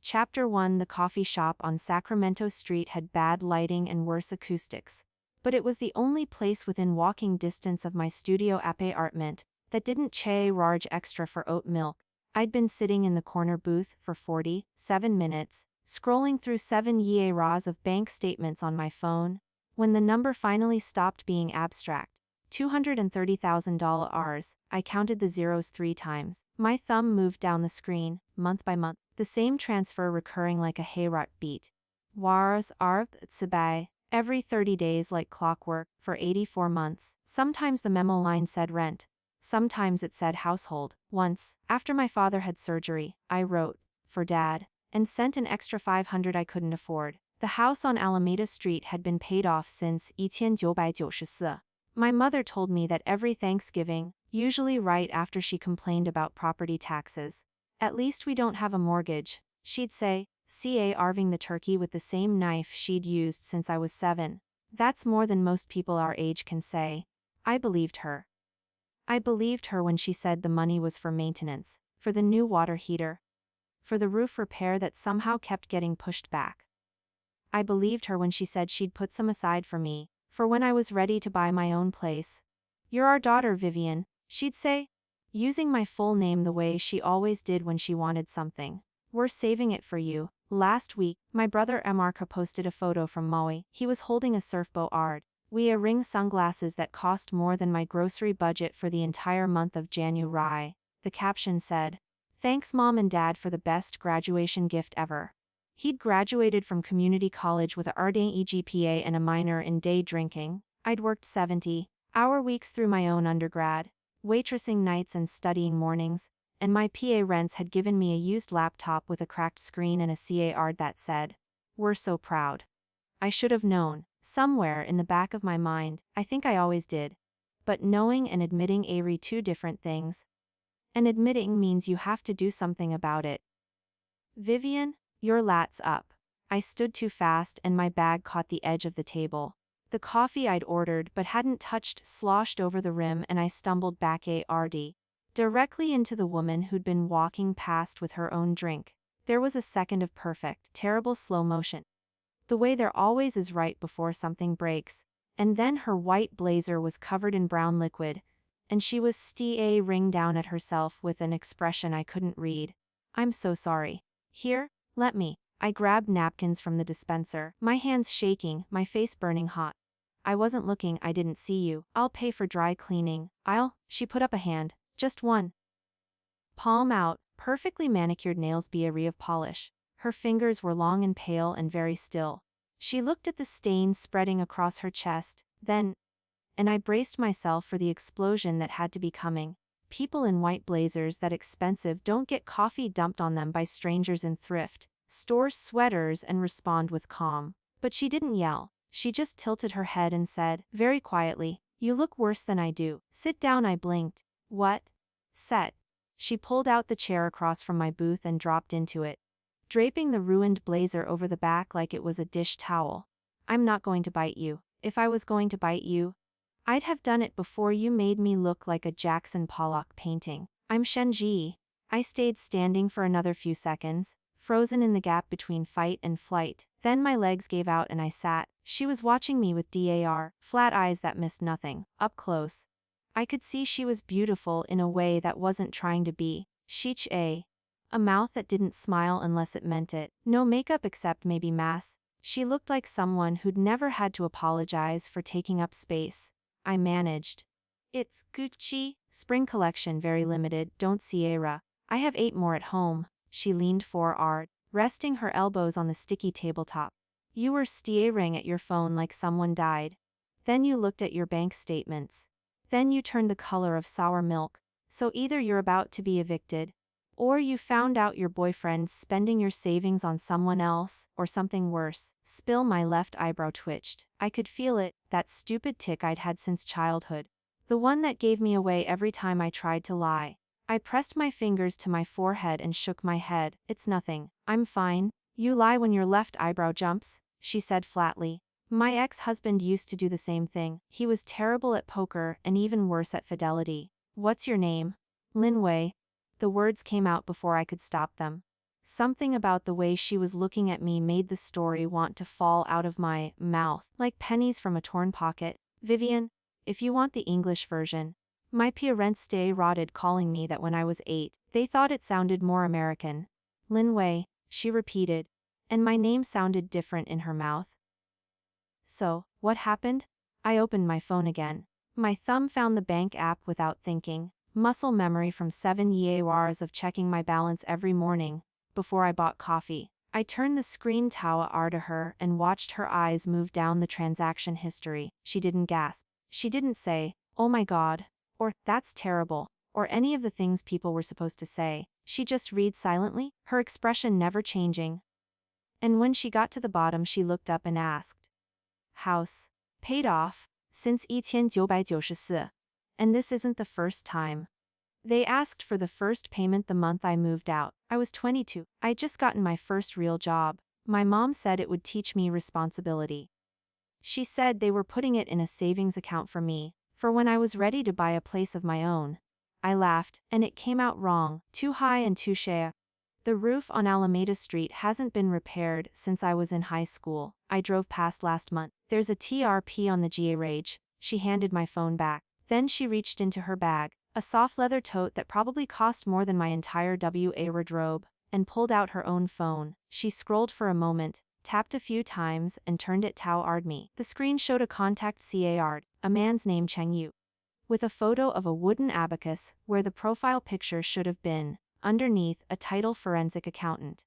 Chapter 1. The coffee shop on Sacramento Street had bad lighting and worse acoustics. But it was the only place within walking distance of my studio apartment that didn't charge extra for oat milk. I'd been sitting in the corner booth for 47 minutes, scrolling through 7 years of bank statements on my phone, when the number finally stopped being abstract. $230,000. I counted the zeros 3 times. My thumb moved down the screen, month by month, the same transfer recurring like a Heorot beat. Wars arv tsibay. Every 30 days like clockwork, for 84 months. Sometimes the memo line said rent. Sometimes it said household. Once, after my father had surgery, I wrote, for Dad, and sent an extra $500 I couldn't afford. The house on Alameda Street had been paid off since 1994. My mother told me that every Thanksgiving, usually right after she complained about property taxes, "At least we don't have a mortgage," she'd say, carving the turkey with the same knife she'd used since I was 7. That's more than most people our age can say. I believed her. I believed her when she said the money was for maintenance, for the new water heater, for the roof repair that somehow kept getting pushed back. I believed her when she said she'd put some aside for me, for when I was ready to buy my own place. "You're our daughter, Vivian," she'd say, using my full name the way she always did when she wanted something. "We're saving it for you." Last week, my brother Emarka posted a photo from Maui. He was holding a surfboard. Wearing sunglasses that cost more than my grocery budget for the entire month of January. The caption said, "Thanks Mom and Dad for the best graduation gift ever." He'd graduated from community college with a RDE GPA and a minor in day drinking. I'd worked 70-hour weeks through my own undergrad, waitressing nights and studying mornings, and my PA rents had given me a used laptop with a cracked screen and a card that said, "We're so proud." I should have known, somewhere in the back of my mind, I think I always did. But knowing and admitting are 2 different things. And admitting means you have to do something about it. "Vivian, your lat's up." I stood too fast and my bag caught the edge of the table. The coffee I'd ordered but hadn't touched sloshed over the rim and I stumbled back directly into the woman who'd been walking past with her own drink. There was a second of perfect, terrible slow motion. The way there always is right before something breaks. And then her white blazer was covered in brown liquid, and she was staring down at herself with an expression I couldn't read. "I'm so sorry. Here, let me." I grabbed napkins from the dispenser, my hands shaking, my face burning hot. "I wasn't looking, I didn't see you. I'll pay for dry cleaning." She put up a hand. Just one. Palm out, perfectly manicured nails beery of polish. Her fingers were long and pale and very still. She looked at the stain spreading across her chest, then, and I braced myself for the explosion that had to be coming. People in white blazers that expensive don't get coffee dumped on them by strangers in thrift store sweaters and respond with calm. But she didn't yell. She just tilted her head and said, very quietly, "You look worse than I do. Sit down." I blinked. "What?" "Set." She pulled out the chair across from my booth and dropped into it, draping the ruined blazer over the back like it was a dish towel. "I'm not going to bite you. If I was going to bite you, I'd have done it before you made me look like a Jackson Pollock painting. I'm Shenji." I stayed standing for another few seconds, frozen in the gap between fight and flight. Then my legs gave out and I sat. She was watching me with flat eyes that missed nothing. Up close, I could see she was beautiful in a way that wasn't trying to be. A mouth that didn't smile unless it meant it. No makeup except maybe mask. She looked like someone who'd never had to apologize for taking up space. I managed. "It's Gucci, spring collection, very limited, don't Sierra. I have 8 more at home." She leaned forward, resting her elbows on the sticky tabletop. "You were staring at your phone like someone died. Then you looked at your bank statements. Then you turned the color of sour milk. So either you're about to be evicted, or you found out your boyfriend's spending your savings on someone else, or something worse." Spill. My left eyebrow twitched. I could feel it, that stupid tic I'd had since childhood. The one that gave me away every time I tried to lie. I pressed my fingers to my forehead and shook my head. "It's nothing. I'm fine." "You lie when your left eyebrow jumps," she said flatly. "My ex-husband used to do the same thing. He was terrible at poker and even worse at fidelity." "What's your name?" "Lin Wei." The words came out before I could stop them. Something about the way she was looking at me made the story want to fall out of my mouth, like pennies from a torn pocket. Vivian, if you want the English version. My parents rotted calling me that when I was 8. They thought it sounded more American. Lin Wei, she repeated, and my name sounded different in her mouth. So, what happened? I opened my phone again. My thumb found the bank app without thinking. Muscle memory from 7 years of checking my balance every morning, before I bought coffee. I turned the screen to her and watched her eyes move down the transaction history. She didn't gasp. She didn't say, "Oh my God," or "That's terrible," or any of the things people were supposed to say. She just read silently, her expression never changing. And when she got to the bottom, she looked up and asked, "House paid off since 1994. And this isn't the first time." They asked for the first payment the month I moved out. I was 22. I'd just gotten my first real job. My mom said it would teach me responsibility. She said they were putting it in a savings account for me, for when I was ready to buy a place of my own. I laughed, and it came out wrong, too high and too cher. The roof on Alameda Street hasn't been repaired since I was in high school. I drove past last month. There's a TRP on the garage. She handed my phone back. Then she reached into her bag, a soft leather tote that probably cost more than my entire wardrobe, and pulled out her own phone. She scrolled for a moment, tapped a few times, and turned it toward me. The screen showed a contact card, a man's name Cheng Yu, with a photo of a wooden abacus where the profile picture should have been. Underneath, a title forensic accountant.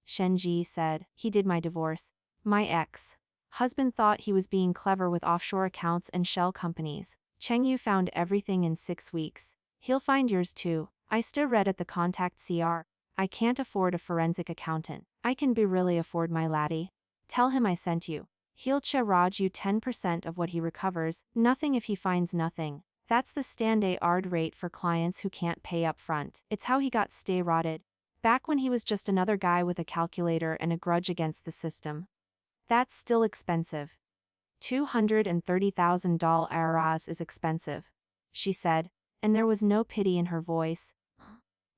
Shen Ji said, "He did my divorce. My ex-husband thought he was being clever with offshore accounts and shell companies. Cheng Yu found everything in 6 weeks. He'll find yours too." I still read at the contact card. "I can't afford a forensic accountant. I can barely afford my laddie. Tell him I sent you. He'll charge you 10% of what he recovers, nothing if he finds nothing. That's the standard rate for clients who can't pay up front. It's how he got rotted. Back when he was just another guy with a calculator and a grudge against the system. That's still expensive. $230,000 is expensive," she said, and there was no pity in her voice.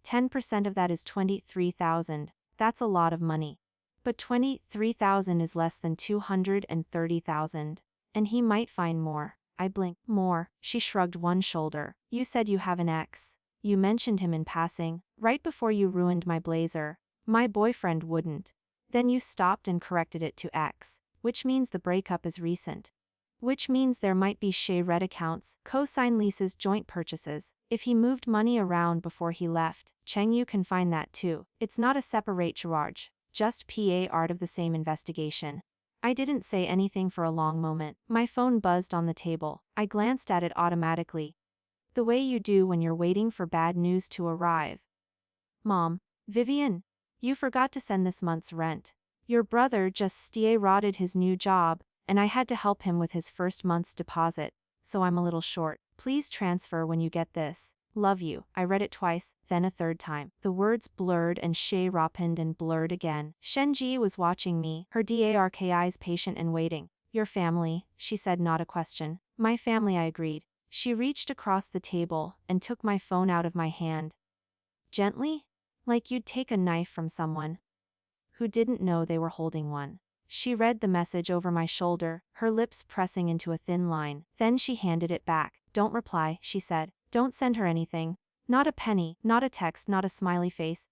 10% of that is 23,000. That's a lot of money. But 23,000 is less than 230,000. And he might find more. I blinked. "More?" She shrugged one shoulder. "You said you have an ex. You mentioned him in passing, right before you ruined my blazer. My boyfriend wouldn't. Then you stopped and corrected it to ex, which means the breakup is recent. Which means there might be shared accounts, co-sign leases, joint purchases. If he moved money around before he left, Cheng Yu can find that too. It's not a separate charge, just part of the same investigation." I didn't say anything for a long moment. My phone buzzed on the table. I glanced at it automatically. The way you do when you're waiting for bad news to arrive. "Mom, Vivian, you forgot to send this month's rent. Your brother just rotted his new job, and I had to help him with his first month's deposit, so I'm a little short. Please transfer when you get this. Love you." I read it twice, then a third time. The words blurred and sharpened and blurred again. Shen Ji was watching me, her dark eyes patient and waiting. "Your family," she said, not a question. "My family," I agreed. She reached across the table and took my phone out of my hand. Gently, like you'd take a knife from someone who didn't know they were holding one. She read the message over my shoulder, her lips pressing into a thin line. Then she handed it back. "Don't reply," she said. "Don't send her anything. Not a penny, not a text, not a smiley face.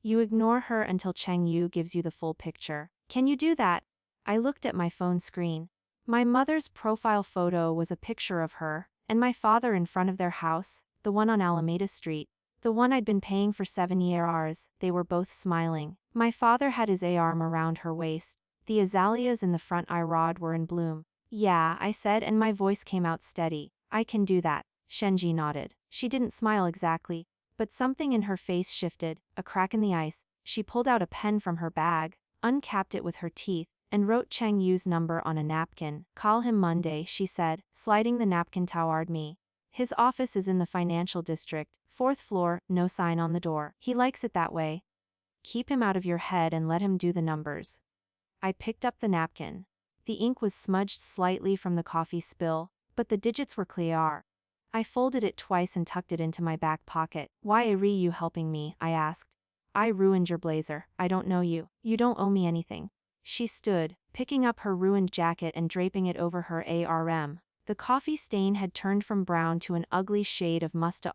You ignore her until Cheng Yu gives you the full picture. Can you do that?" I looked at my phone screen. My mother's profile photo was a picture of her and my father in front of their house, the one on Alameda Street. The one I'd been paying for 7 years. They were both smiling. My father had his arm around her waist. The azaleas in the front rod were in bloom. "Yeah," I said, and my voice came out steady. "I can do that." Shenji nodded. She didn't smile exactly, but something in her face shifted, a crack in the ice. She pulled out a pen from her bag, uncapped it with her teeth, and wrote Cheng Yu's number on a napkin. "Call him Monday," she said, sliding the napkin toward me. "His office is in the financial district, 4th floor, no sign on the door. He likes it that way. Keep him out of your head and let him do the numbers." I picked up the napkin. The ink was smudged slightly from the coffee spill, but the digits were clear. I folded it twice and tucked it into my back pocket. "Why are you helping me?" I asked. I ruined your blazer. I don't know you. You don't owe me anything. She stood, picking up her ruined jacket and draping it over her arm. The coffee stain had turned from brown to an ugly shade of mustard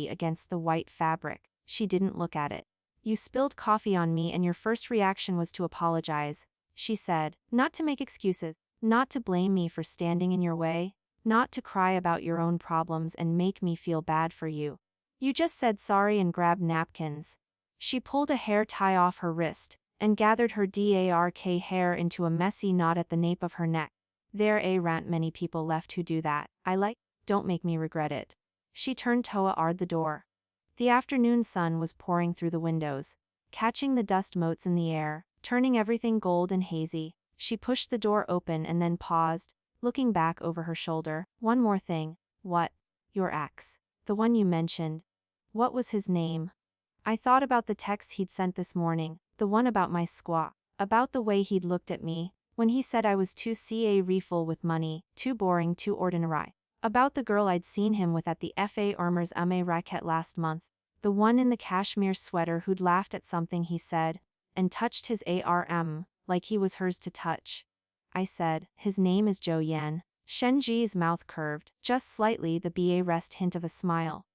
against the white fabric. She didn't look at it. You spilled coffee on me and your first reaction was to apologize, she said, not to make excuses, not to blame me for standing in your way, not to cry about your own problems and make me feel bad for you. You just said sorry and grabbed napkins. She pulled a hair tie off her wrist and gathered her dark hair into a messy knot at the nape of her neck. There aren't many people left who do that. Don't make me regret it. She turned toward the door. The afternoon sun was pouring through the windows, catching the dust motes in the air, turning everything gold and hazy. She pushed the door open and then paused, looking back over her shoulder. One more thing. What? Your ex. The one you mentioned. What was his name? I thought about the text he'd sent this morning, the one about my squaw, about the way he'd looked at me, when he said I was too refull with money, too boring, too ordinary. About the girl I'd seen him with at the Fa Ermers racket last month, the one in the cashmere sweater who'd laughed at something he said, and touched his arm, like he was hers to touch. I said, his name is Zhou Yan. Shenji's mouth curved, just slightly, the rest hint of a smile.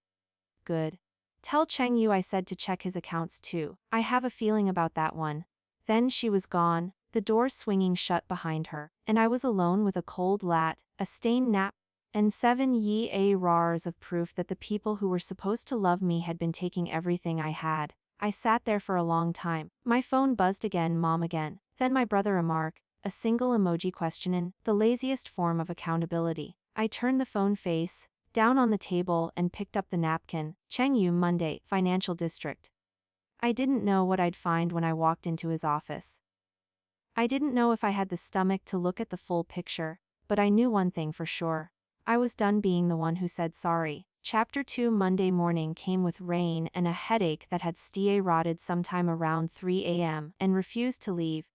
Good. Tell Cheng Yu I said to check his accounts too. I have a feeling about that one. Then she was gone, the door swinging shut behind her, and I was alone with a cold lat, a stained nap, and 7 years of proof that the people who were supposed to love me had been taking everything I had. I sat there for a long time. My phone buzzed again, mom again. Then my brother a mark, a single emoji questionin', the laziest form of accountability. I turned the phone face down on the table and picked up the napkin. Cheng Yu, Monday, Financial District. I didn't know what I'd find when I walked into his office. I didn't know if I had the stomach to look at the full picture, but I knew one thing for sure. I was done being the one who said sorry. Chapter 2. Monday morning came with rain and a headache that had started sometime around 3 a.m. and refused to leave.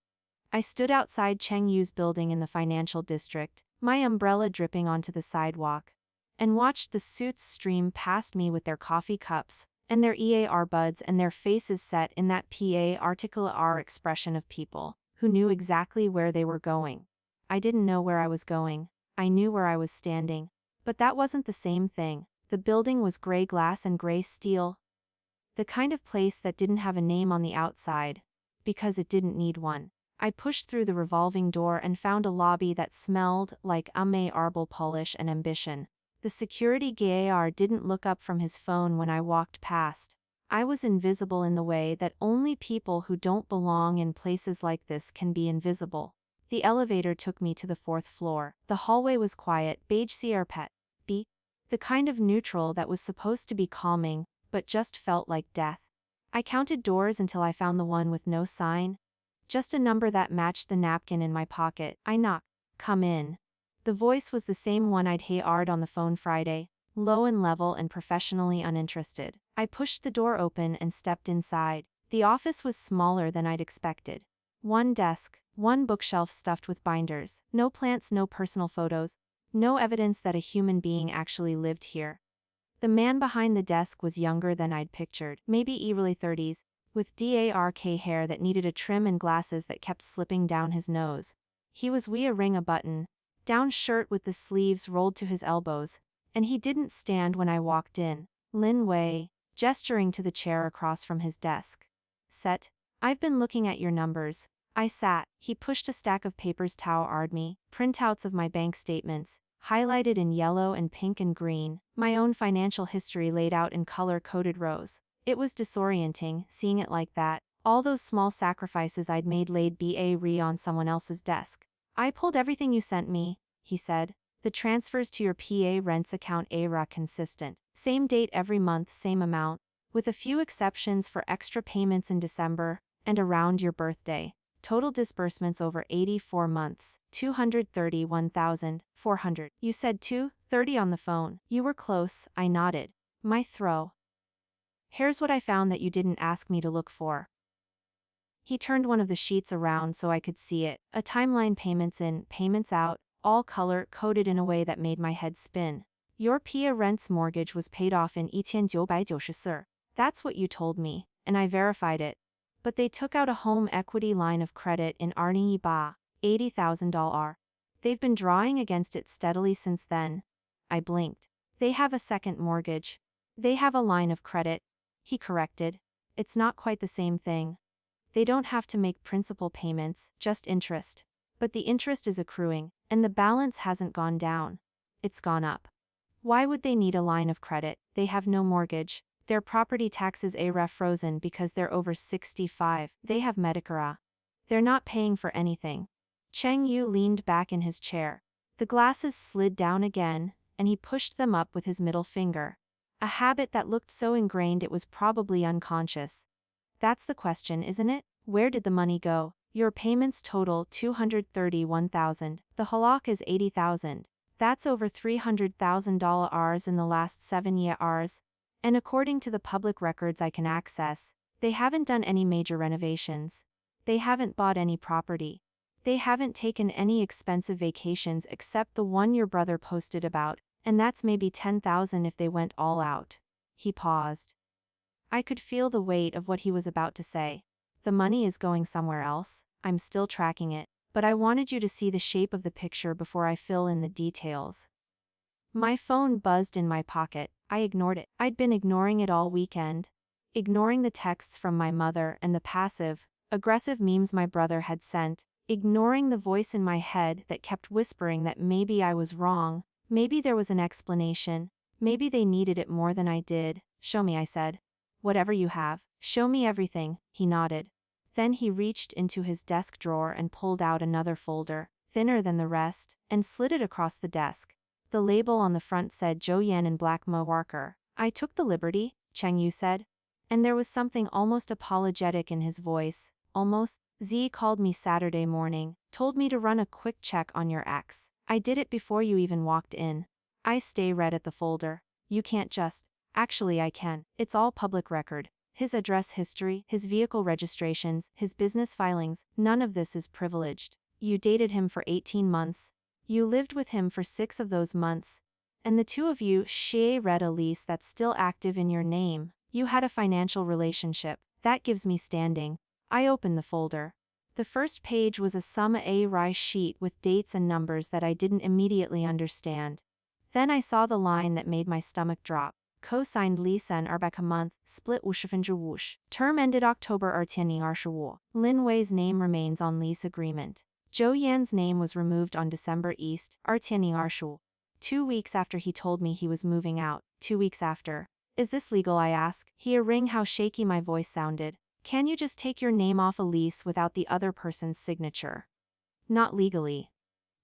I stood outside Cheng Yu's building in the financial district, my umbrella dripping onto the sidewalk, and watched the suits stream past me with their coffee cups, and their earbuds and their faces set in that particular expression of people who knew exactly where they were going. I didn't know where I was going. I knew where I was standing. But that wasn't the same thing. The building was gray glass and gray steel. The kind of place that didn't have a name on the outside, because it didn't need one. I pushed through the revolving door and found a lobby that smelled like marble polish and ambition. The security guard didn't look up from his phone when I walked past. I was invisible in the way that only people who don't belong in places like this can be invisible. The elevator took me to the 4th floor. The hallway was quiet, beige carpet, the kind of neutral that was supposed to be calming, but just felt like death. I counted doors until I found the one with no sign. Just a number that matched the napkin in my pocket. I knocked. Come in. The voice was the same one I'd heard on the phone Friday, low and level and professionally uninterested. I pushed the door open and stepped inside. The office was smaller than I'd expected. One desk, one bookshelf stuffed with binders, no plants, no personal photos, no evidence that a human being actually lived here. The man behind the desk was younger than I'd pictured, maybe early 30s, with dark hair that needed a trim and glasses that kept slipping down his nose. He was wearing a button-down shirt with the sleeves rolled to his elbows, and he didn't stand when I walked in. Lin Wei, gesturing to the chair across from his desk. Set. I've been looking at your numbers. I sat. He pushed a stack of papers toward me, printouts of my bank statements, highlighted in yellow and pink and green, my own financial history laid out in color-coded rows. It was disorienting, seeing it like that, all those small sacrifices I'd made laid on someone else's desk. I pulled everything you sent me, he said. The transfers to your PA rents account are consistent. Same date every month, same amount, with a few exceptions for extra payments in December and around your birthday. Total disbursements over 84 months, 231,400. You said 230 on the phone. You were close, I nodded. My throw. Here's what I found that you didn't ask me to look for. He turned one of the sheets around so I could see it. A timeline, payments in, payments out, all color-coded in a way that made my head spin. Your PA rent's mortgage was paid off in 1994. That's what you told me, and I verified it. But they took out a home equity line of credit in Arni Ba, $80,000. They've been drawing against it steadily since then. I blinked. They have a second mortgage. They have a line of credit, he corrected. It's not quite the same thing. They don't have to make principal payments, just interest. But the interest is accruing, and the balance hasn't gone down. It's gone up. Why would they need a line of credit? They have no mortgage. Their property taxes are frozen because they're over 65. They have Medicare. They're not paying for anything. Cheng Yu leaned back in his chair. The glasses slid down again, and he pushed them up with his middle finger. A habit that looked so ingrained it was probably unconscious. That's the question, isn't it? Where did the money go? Your payments total $231,000. The halak is $80,000. That's over $300,000 in the last 7 years. And according to the public records I can access, they haven't done any major renovations. They haven't bought any property. They haven't taken any expensive vacations except the one your brother posted about, and that's maybe $10,000 if they went all out. He paused. I could feel the weight of what he was about to say. The money is going somewhere else. I'm still tracking it, but I wanted you to see the shape of the picture before I fill in the details. My phone buzzed in my pocket. I ignored it. I'd been ignoring it all weekend. Ignoring the texts from my mother and the passive-aggressive memes my brother had sent. Ignoring the voice in my head that kept whispering that maybe I was wrong, maybe there was an explanation, maybe they needed it more than I did. Show me, I said. Whatever you have, show me everything, he nodded. Then he reached into his desk drawer and pulled out another folder, thinner than the rest, and slid it across the desk. The label on the front said Zhou Yan in black marker. I took the liberty, Cheng Yu said. And there was something almost apologetic in his voice, almost. Z called me Saturday morning, told me to run a quick check on your ex. I did it before you even walked in. I read at the folder. You can't just. Actually I can. It's all public record. His address history, his vehicle registrations, his business filings, none of this is privileged. You dated him for 18 months. You lived with him for 6 of those months. And the two of you read a lease that's still active in your name. You had a financial relationship. That gives me standing. I opened the folder. The first page was a summa a sheet with dates and numbers that I didn't immediately understand. Then I saw the line that made my stomach drop. Co-signed Lisa and Arbeka month, split woosh. Term ended October Artianing Arshawu. Lin Wei's name remains on lease agreement. Zhou Yan's name was removed on December East, Artianing Arshu. 2 weeks after he told me he was moving out. 2 weeks after. Is this legal, I asked. He ring how shaky my voice sounded. Can you just take your name off a lease without the other person's signature? Not legally.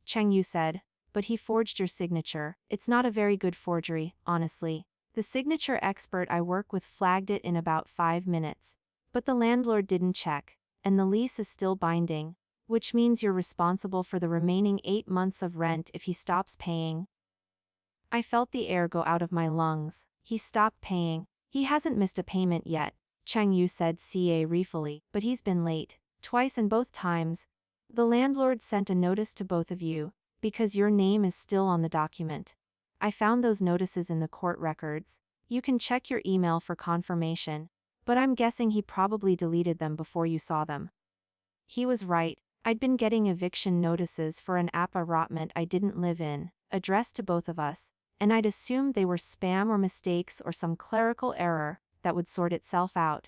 Cheng Yu said. But he forged your signature. It's not a very good forgery, honestly. The signature expert I work with flagged it in about 5 minutes. But the landlord didn't check. And the lease is still binding. Which means you're responsible for the remaining 8 months of rent if he stops paying. I felt the air go out of my lungs. He stopped paying. He hasn't missed a payment yet, Cheng Yu said ruefully, but he's been late. Twice, and both times. The landlord sent a notice to both of you, because your name is still on the document. I found those notices in the court records. You can check your email for confirmation, but I'm guessing he probably deleted them before you saw them. He was right. I'd been getting eviction notices for an appartement I didn't live in, addressed to both of us, and I'd assumed they were spam or mistakes or some clerical error that would sort itself out.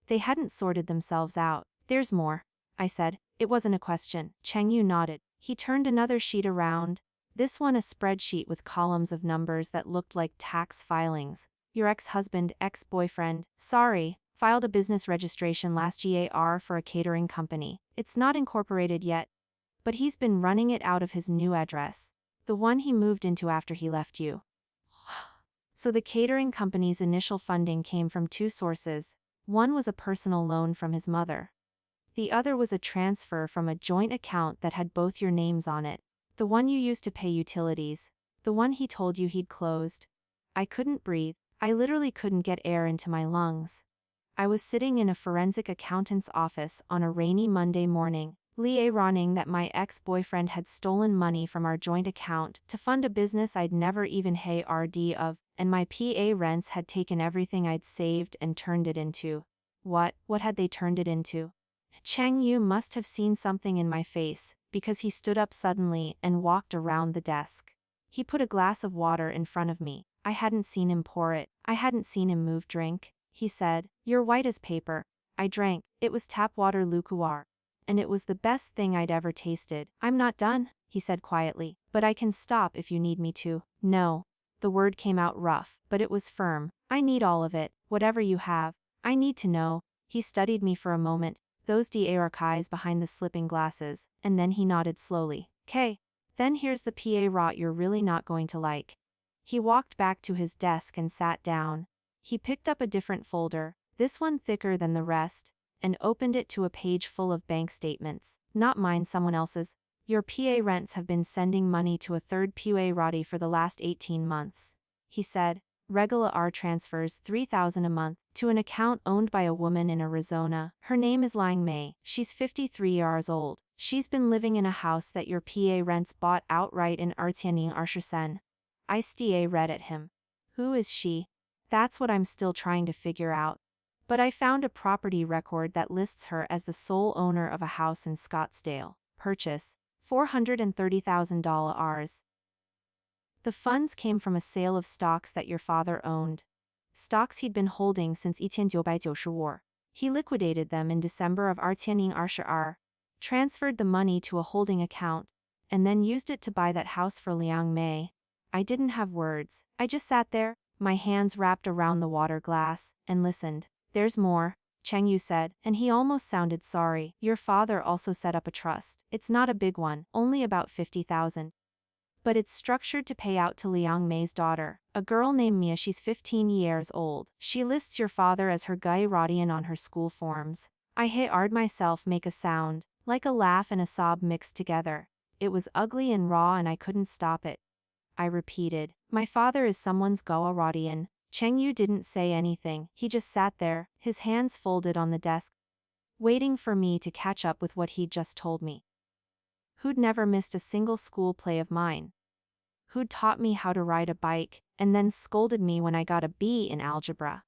They hadn't sorted themselves out. There's more, I said. It wasn't a question. Cheng Yu nodded. He turned another sheet around. This one a spreadsheet with columns of numbers that looked like tax filings. Your ex-husband, ex-boyfriend, filed a business registration last year for a catering company. It's not incorporated yet, but he's been running it out of his new address, the one he moved into after he left you. So the catering company's initial funding came from 2 sources. One was a personal loan from his mother. The other was a transfer from a joint account that had both your names on it. The one you used to pay utilities. The one he told you he'd closed. I couldn't breathe. I literally couldn't get air into my lungs. I was sitting in a forensic accountant's office on a rainy Monday morning, running that my ex-boyfriend had stolen money from our joint account to fund a business I'd never even heard of, and my PA rents had taken everything I'd saved and turned it into What had they turned it into? Cheng Yu must have seen something in my face, because he stood up suddenly and walked around the desk. He put a glass of water in front of me. I hadn't seen him pour it. I hadn't seen him move. Drink, he said. You're white as paper. I drank. It was tap water liqueur. And it was the best thing I'd ever tasted. I'm not done, he said quietly, but I can stop if you need me to. No. The word came out rough, but it was firm. I need all of it, whatever you have. I need to know. He studied me for a moment, those dark eyes behind the slipping glasses, and then he nodded slowly. "'Kay. Then here's the PA rot you're really not going to like." He walked back to his desk and sat down. He picked up a different folder, this one thicker than the rest, and opened it to a page full of bank statements. Not mine, someone else's. "Your PA rents have been sending money to a third PA Roddy for the last 18 months. He said. Regular R transfers $3,000 a month to an account owned by a woman in Arizona. Her name is Liang Mei. She's 53 years old. She's been living in a house that your PA rents bought outright in Artianing Arshasen." I read at him. Who is she? That's what I'm still trying to figure out. But I found a property record that lists her as the sole owner of a house in Scottsdale. Purchase, $430,000. The funds came from a sale of stocks that your father owned. Stocks he'd been holding since 1990 war. He liquidated them in December of Artianing Arsha, transferred the money to a holding account, and then used it to buy that house for Liang Mei. I didn't have words. I just sat there, my hands wrapped around the water glass, and listened. "There's more," Cheng Yu said, and he almost sounded sorry. "Your father also set up a trust. It's not a big one, only about 50,000. But it's structured to pay out to Liang Mei's daughter, a girl named Mia. She's 15 years old. She lists your father as her Guy Rodian on her school forms." I heard myself make a sound, like a laugh and a sob mixed together. It was ugly and raw and I couldn't stop it. I repeated, "My father is someone's Gawa Rodian." Cheng Yu didn't say anything. He just sat there, his hands folded on the desk, waiting for me to catch up with what he'd just told me. Who'd never missed a single school play of mine? Who'd taught me how to ride a bike, and then scolded me when I got a B in algebra?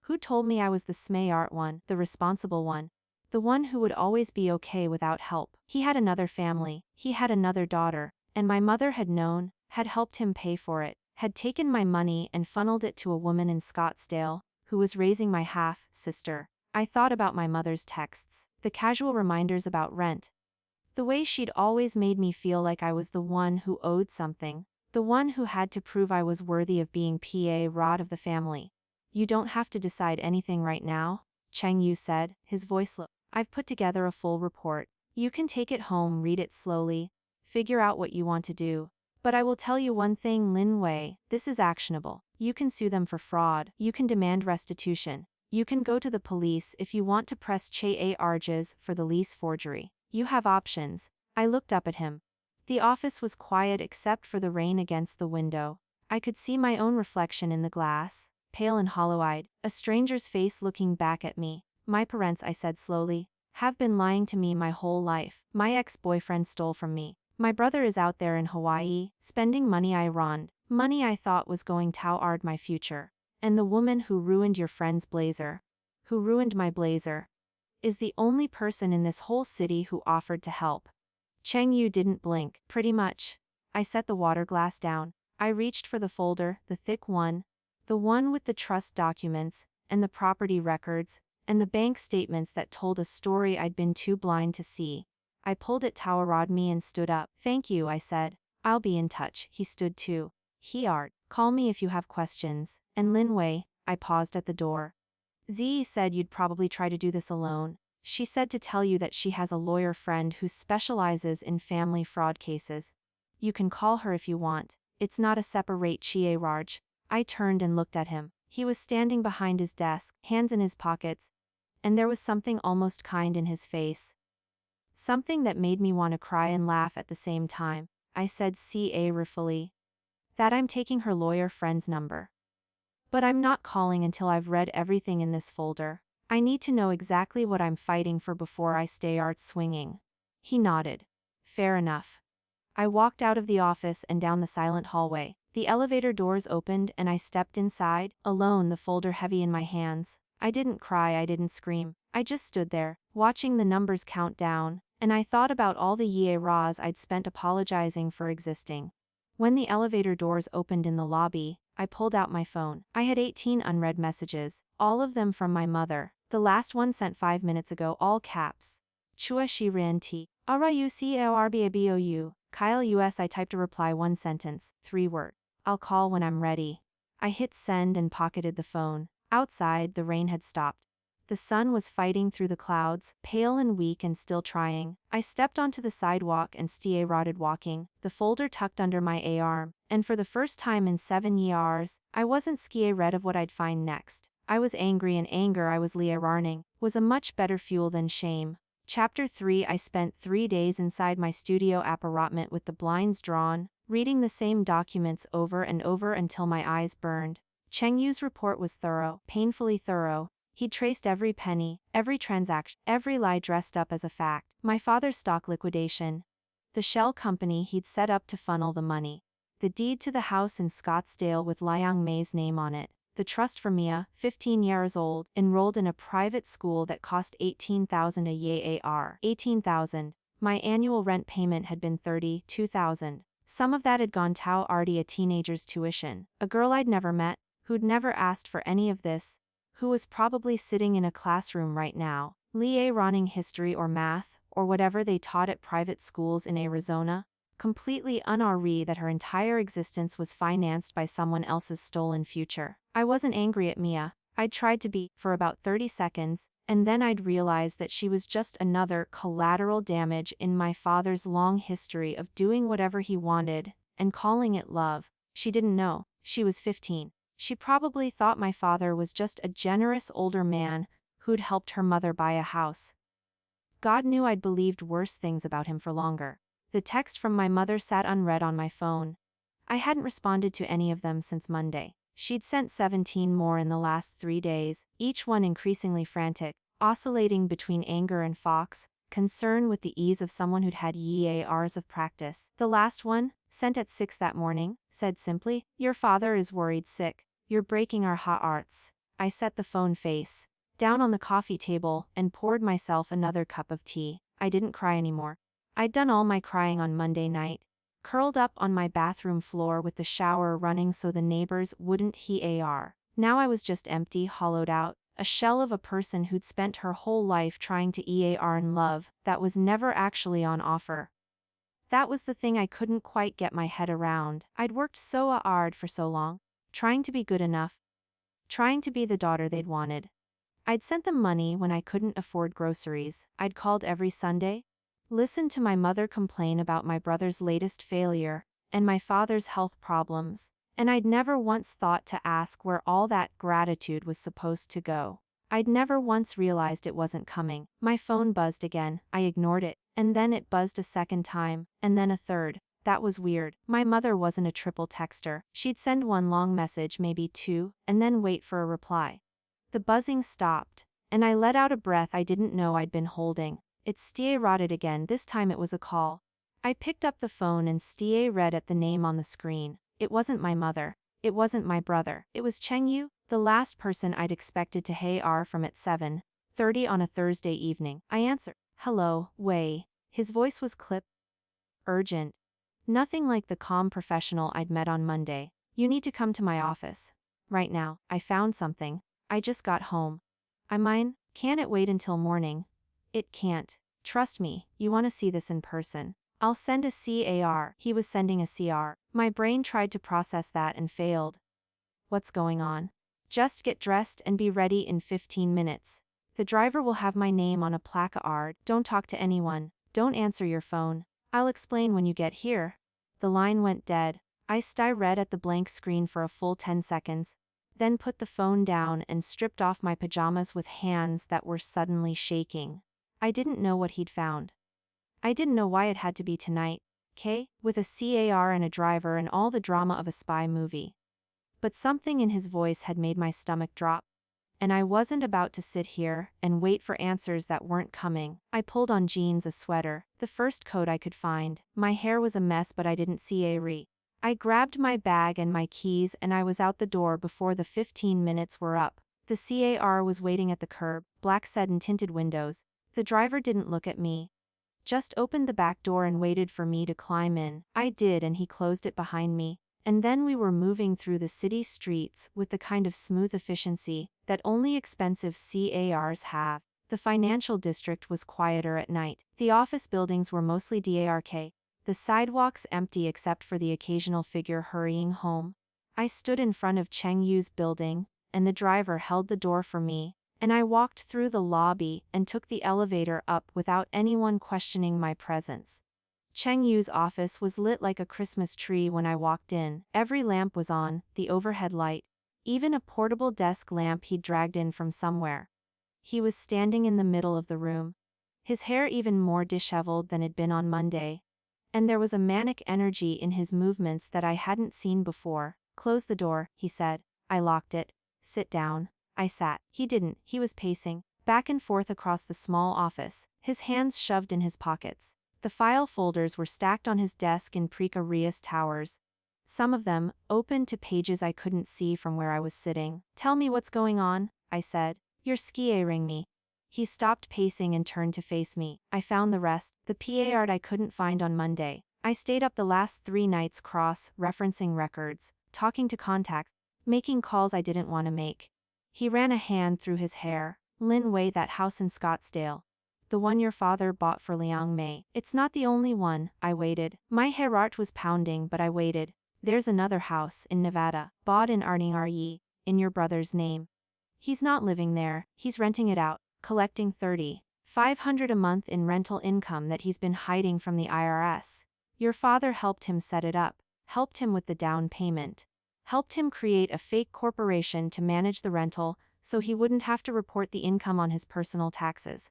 Who told me I was the smart one, the responsible one, the one who would always be okay without help? He had another family, he had another daughter, and my mother had known, had helped him pay for it, had taken my money and funneled it to a woman in Scottsdale, who was raising my half-sister. I thought about my mother's texts, the casual reminders about rent, the way she'd always made me feel like I was the one who owed something, the one who had to prove I was worthy of being PA Rod of the family. "You don't have to decide anything right now," Cheng Yu said, his voice low. "I've put together a full report. You can take it home, read it slowly, figure out what you want to do. But I will tell you one thing, Lin Wei, this is actionable. You can sue them for fraud, you can demand restitution, you can go to the police if you want to press charges for the lease forgery. You have options." I looked up at him. The office was quiet except for the rain against the window. I could see my own reflection in the glass, pale and hollow-eyed, a stranger's face looking back at me. "My parents," I said slowly, "have been lying to me my whole life. My ex-boyfriend stole from me. My brother is out there in Hawaii, spending money I wronged, money I thought was going toward my future. And the woman who ruined your friend's blazer, who ruined my blazer, is the only person in this whole city who offered to help." Cheng Yu didn't blink. "Pretty much." I set the water glass down. I reached for the folder, the thick one, the one with the trust documents, and the property records, and the bank statements that told a story I'd been too blind to see. I pulled it toward me and stood up. "Thank you," I said. "I'll be in touch." He stood too. "Call me if you have questions." "And Lin Wei," I paused at the door. "Z said you'd probably try to do this alone. She said to tell you that she has a lawyer friend who specializes in family fraud cases. You can call her if you want. It's not a separate charge." I turned and looked at him. He was standing behind his desk, hands in his pockets, and there was something almost kind in his face. Something that made me want to cry and laugh at the same time. I said ruefully, "That I'm taking her lawyer friend's number. But I'm not calling until I've read everything in this folder. I need to know exactly what I'm fighting for before I start swinging." He nodded. "Fair enough." I walked out of the office and down the silent hallway. The elevator doors opened and I stepped inside, alone, the folder heavy in my hands. I didn't cry, I didn't scream. I just stood there, watching the numbers count down, and I thought about all the years I'd spent apologizing for existing. When the elevator doors opened in the lobby, I pulled out my phone. I had 18 unread messages, all of them from my mother. The last one sent 5 minutes ago, all caps. Chua shi rin ti. Ara u corrbabou. Kyle US. I typed a reply, 1 sentence, 3 words. I'll call when I'm ready. I hit send and pocketed the phone. Outside, the rain had stopped. The sun was fighting through the clouds, pale and weak and still trying. I stepped onto the sidewalk and started walking, the folder tucked under my arm, and for the first time in 7 years, I wasn't scared of what I'd find next. I was angry, and anger I was learning was a much better fuel than shame. Chapter 3. I spent 3 days inside my studio apartment with the blinds drawn, reading the same documents over and over until my eyes burned. Cheng Yu's report was thorough, painfully thorough. He'd traced every penny, every transaction, every lie dressed up as a fact. My father's stock liquidation. The shell company he'd set up to funnel the money. The deed to the house in Scottsdale with Liang Mei's name on it. The trust for Mia, 15 years old, enrolled in a private school that cost $18,000 a year. $18,000. My annual rent payment had been $32,000. Some of that had gone to Artie, a teenager's tuition. A girl I'd never met, who'd never asked for any of this, who was probably sitting in a classroom right now, learning history or math, or whatever they taught at private schools in Arizona, completely unaware that her entire existence was financed by someone else's stolen future. I wasn't angry at Mia. I'd tried to be, for about 30 seconds, and then I'd realized that she was just another collateral damage in my father's long history of doing whatever he wanted, and calling it love. She didn't know. She was 15. She probably thought my father was just a generous older man who'd helped her mother buy a house. God knew I'd believed worse things about him for longer. The text from my mother sat unread on my phone. I hadn't responded to any of them since Monday. She'd sent 17 more in the last 3 days, each one increasingly frantic, oscillating between anger and fox, concern with the ease of someone who'd had years of practice. The last one, sent at 6 that morning, said simply, "Your father is worried sick. You're breaking our hearts." I set the phone face down on the coffee table and poured myself another cup of tea. I didn't cry anymore. I'd done all my crying on Monday night, curled up on my bathroom floor with the shower running so the neighbors wouldn't hear. Now I was just empty, hollowed out, a shell of a person who'd spent her whole life trying to earn love that was never actually on offer. That was the thing I couldn't quite get my head around. I'd worked so hard for so long, trying to be good enough, trying to be the daughter they'd wanted. I'd sent them money when I couldn't afford groceries. I'd called every Sunday, listened to my mother complain about my brother's latest failure and my father's health problems, and I'd never once thought to ask where all that gratitude was supposed to go. I'd never once realized it wasn't coming. My phone buzzed again. I ignored it, and then it buzzed a second time, and then a third. That was weird. My mother wasn't a triple texter. She'd send one long message, maybe 2, and then wait for a reply. The buzzing stopped, and I let out a breath I didn't know I'd been holding. It started again. This time it was a call. I picked up the phone and read at the name on the screen. It wasn't my mother. It wasn't my brother. It was Cheng Yu, the last person I'd expected to hear from at 7:30 on a Thursday evening. I answered. "Hello, Wei." His voice was urgent. Nothing like the calm professional I'd met on Monday. "You need to come to my office. Right now. I found something. I just got home." Can it wait until morning?" "It can't. Trust me, you want to see this in person." "I'll send a CAR." He was sending a CR. My brain tried to process that and failed. "What's going on?" "Just get dressed and be ready in 15 minutes. The driver will have my name on a placard. Don't talk to anyone. Don't answer your phone. I'll explain when you get here." The line went dead. I stared at the blank screen for a full 10 seconds, then put the phone down and stripped off my pajamas with hands that were suddenly shaking. I didn't know what he'd found. I didn't know why it had to be tonight, with a CAR and a driver and all the drama of a spy movie. But something in his voice had made my stomach drop. And I wasn't about to sit here and wait for answers that weren't coming. I pulled on jeans, a sweater, the first coat I could find. My hair was a mess, but I didn't care. I grabbed my bag and my keys and I was out the door before the 15 minutes were up. The car was waiting at the curb, black sedan tinted windows. The driver didn't look at me. Just opened the back door and waited for me to climb in. I did, and he closed it behind me. And then we were moving through the city streets with the kind of smooth efficiency that only expensive cars have. The financial district was quieter at night. The office buildings were mostly dark. The sidewalks empty except for the occasional figure hurrying home. I stood in front of Cheng Yu's building, and the driver held the door for me, and I walked through the lobby and took the elevator up without anyone questioning my presence. Cheng Yu's office was lit like a Christmas tree when I walked in. Every lamp was on, the overhead light, even a portable desk lamp he'd dragged in from somewhere. He was standing in the middle of the room, his hair even more disheveled than it'd been on Monday. And there was a manic energy in his movements that I hadn't seen before. "Close the door," he said. I locked it. "Sit down." I sat. He didn't. He was pacing back and forth across the small office, his hands shoved in his pockets. The file folders were stacked on his desk in precarious towers. Some of them open to pages I couldn't see from where I was sitting. "Tell me what's going on," I said. "Your ski ring me." He stopped pacing and turned to face me. "I found the rest, the part I couldn't find on Monday. I stayed up the last 3 nights referencing records, talking to contacts, making calls I didn't want to make." He ran a hand through his hair. "Lin Wei, that house in Scottsdale. The one your father bought for Liang Mei. It's not the only one." I waited. My heart was pounding, but I waited. "There's another house in Nevada, bought in Arning in your brother's name. He's not living there, he's renting it out, collecting $3,500 a month in rental income that he's been hiding from the IRS. Your father helped him set it up, helped him with the down payment, helped him create a fake corporation to manage the rental so he wouldn't have to report the income on his personal taxes."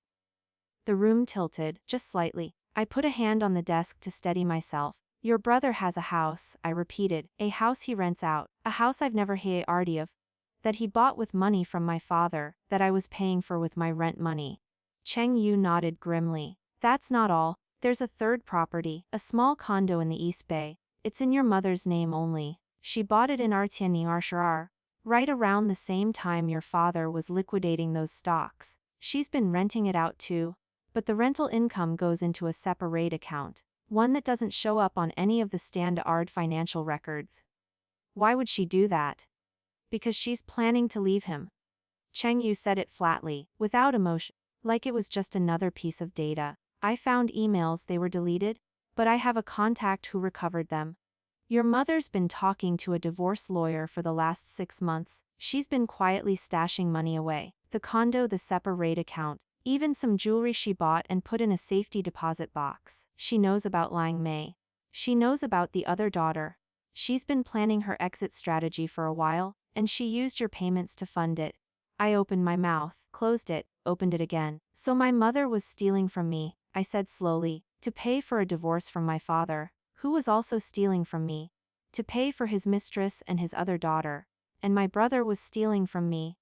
The room tilted, just slightly. I put a hand on the desk to steady myself. "Your brother has a house," I repeated. "A house he rents out. A house I've never heard of. That he bought with money from my father, that I was paying for with my rent money." Cheng Yu nodded grimly. "That's not all. There's a third property, a small condo in the East Bay. It's in your mother's name only. She bought it in Artianni right around the same time your father was liquidating those stocks. She's been renting it out too. But the rental income goes into a separate account, one that doesn't show up on any of the standard financial records." "Why would she do that?" "Because she's planning to leave him." Cheng Yu said it flatly, without emotion, like it was just another piece of data. "I found emails, they were deleted, but I have a contact who recovered them. Your mother's been talking to a divorce lawyer for the last 6 months. She's been quietly stashing money away. The condo, the separate account, even some jewelry she bought and put in a safety deposit box. She knows about Liang Mei. She knows about the other daughter. She's been planning her exit strategy for a while, and she used your payments to fund it." I opened my mouth, closed it, opened it again. "So my mother was stealing from me," I said slowly, "to pay for a divorce from my father, who was also stealing from me, to pay for his mistress and his other daughter. And my brother was stealing from me,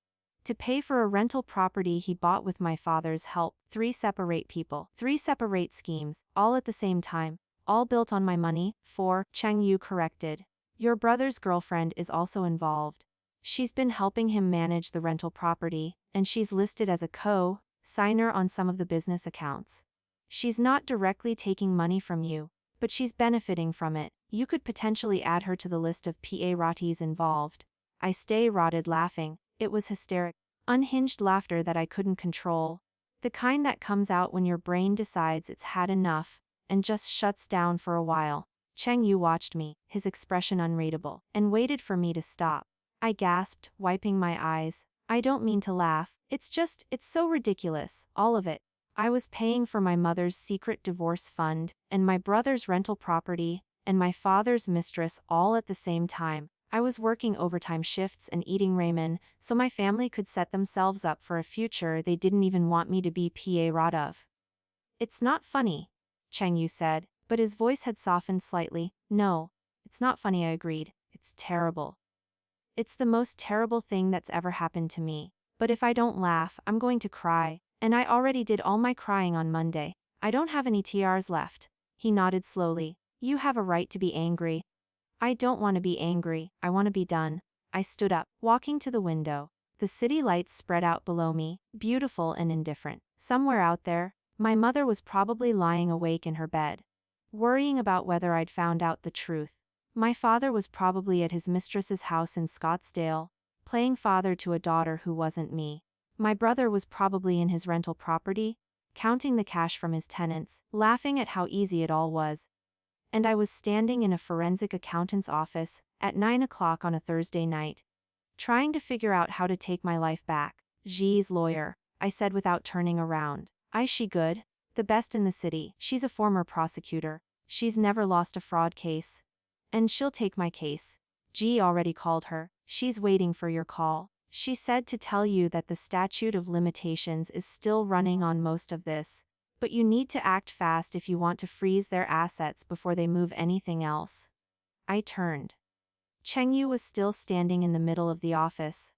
to pay for a rental property he bought with my father's help. 3 separate people, 3 separate schemes, all at the same time, all built on my money." "4, Cheng Yu corrected. "Your brother's girlfriend is also involved. She's been helping him manage the rental property, and she's listed as a co-signer on some of the business accounts. She's not directly taking money from you, but she's benefiting from it. You could potentially add her to the list of PAs involved." I started laughing. It was hysteric, unhinged laughter that I couldn't control. The kind that comes out when your brain decides it's had enough, and just shuts down for a while. Cheng Yu watched me, his expression unreadable, and waited for me to stop. I gasped, wiping my eyes. "I don't mean to laugh, it's so ridiculous, all of it. I was paying for my mother's secret divorce fund, and my brother's rental property, and my father's mistress all at the same time. I was working overtime shifts and eating ramen, so my family could set themselves up for a future they didn't even want me to be part of." "It's not funny," Cheng Yu said, but his voice had softened slightly. "No, it's not funny," I agreed. "It's terrible. It's the most terrible thing that's ever happened to me. But if I don't laugh, I'm going to cry, and I already did all my crying on Monday. I don't have any tears left." He nodded slowly. "You have a right to be angry." "I don't want to be angry, I want to be done." I stood up, walking to the window. The city lights spread out below me, beautiful and indifferent. Somewhere out there, my mother was probably lying awake in her bed, worrying about whether I'd found out the truth. My father was probably at his mistress's house in Scottsdale, playing father to a daughter who wasn't me. My brother was probably in his rental property, counting the cash from his tenants, laughing at how easy it all was. And I was standing in a forensic accountant's office at 9 o'clock on a Thursday night, trying to figure out how to take my life back. She's lawyer, I said without turning around. She good? The best in the city. She's a former prosecutor. She's never lost a fraud case. And she'll take my case. G already called her. She's waiting for your call. She said to tell you that the statute of limitations is still running on most of this, but you need to act fast if you want to freeze their assets before they move anything else. I turned. Cheng Yu was still standing in the middle of the office,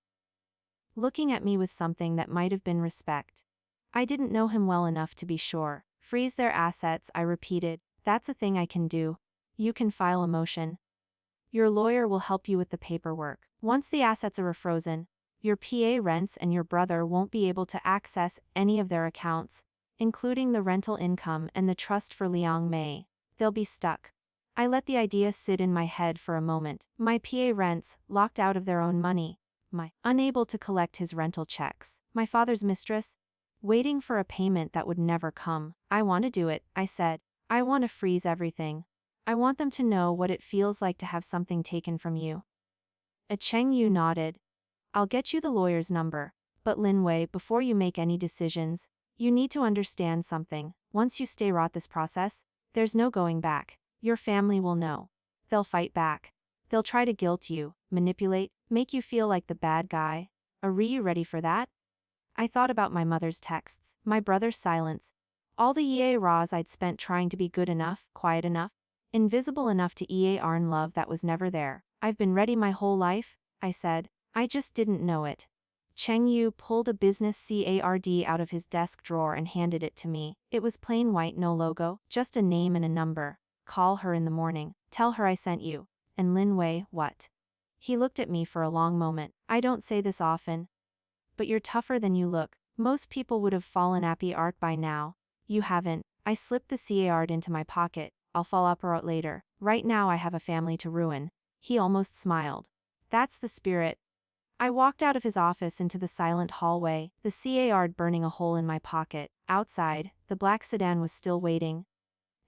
looking at me with something that might have been respect. I didn't know him well enough to be sure. Freeze their assets, I repeated. That's a thing I can do. You can file a motion. Your lawyer will help you with the paperwork. Once the assets are frozen, your PA rents and your brother won't be able to access any of their accounts, including the rental income and the trust for Liang Mei. They'll be stuck. I let the idea sit in my head for a moment. My PA rents, locked out of their own money. Unable to collect his rental checks. My father's mistress, waiting for a payment that would never come. I want to do it, I said. I want to freeze everything. I want them to know what it feels like to have something taken from you. Cheng Yu nodded. I'll get you the lawyer's number. But Lin Wei, before you make any decisions, you need to understand something. Once you stay rot this process, there's no going back. Your family will know. They'll fight back. They'll try to guilt you, manipulate, make you feel like the bad guy. Are you ready for that? I thought about my mother's texts, my brother's silence, all the years I'd spent trying to be good enough, quiet enough, invisible enough to earn love that was never there. I've been ready my whole life, I said. I just didn't know it. Cheng Yu pulled a business card out of his desk drawer and handed it to me. It was plain white, no logo, just a name and a number. Call her in the morning. Tell her I sent you. And Lin Wei, what? He looked at me for a long moment. I don't say this often, but you're tougher than you look. Most people would have fallen happy art by now. You haven't. I slipped the card into my pocket. I'll fall up or out later. Right now I have a family to ruin. He almost smiled. That's the spirit. I walked out of his office into the silent hallway, the card burning a hole in my pocket. Outside, the black sedan was still waiting,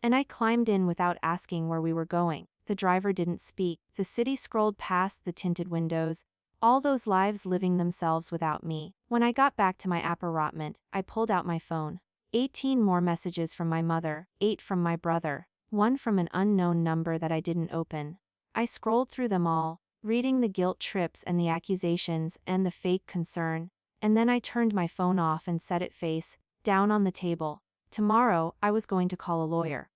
and I climbed in without asking where we were going. The driver didn't speak. The city scrolled past the tinted windows, all those lives living themselves without me. When I got back to my appartement, I pulled out my phone. 18 more messages from my mother, 8 from my brother, 1 from an unknown number that I didn't open. I scrolled through them all, reading the guilt trips and the accusations and the fake concern, and then I turned my phone off and set it face down on the table. Tomorrow, I was going to call a lawyer.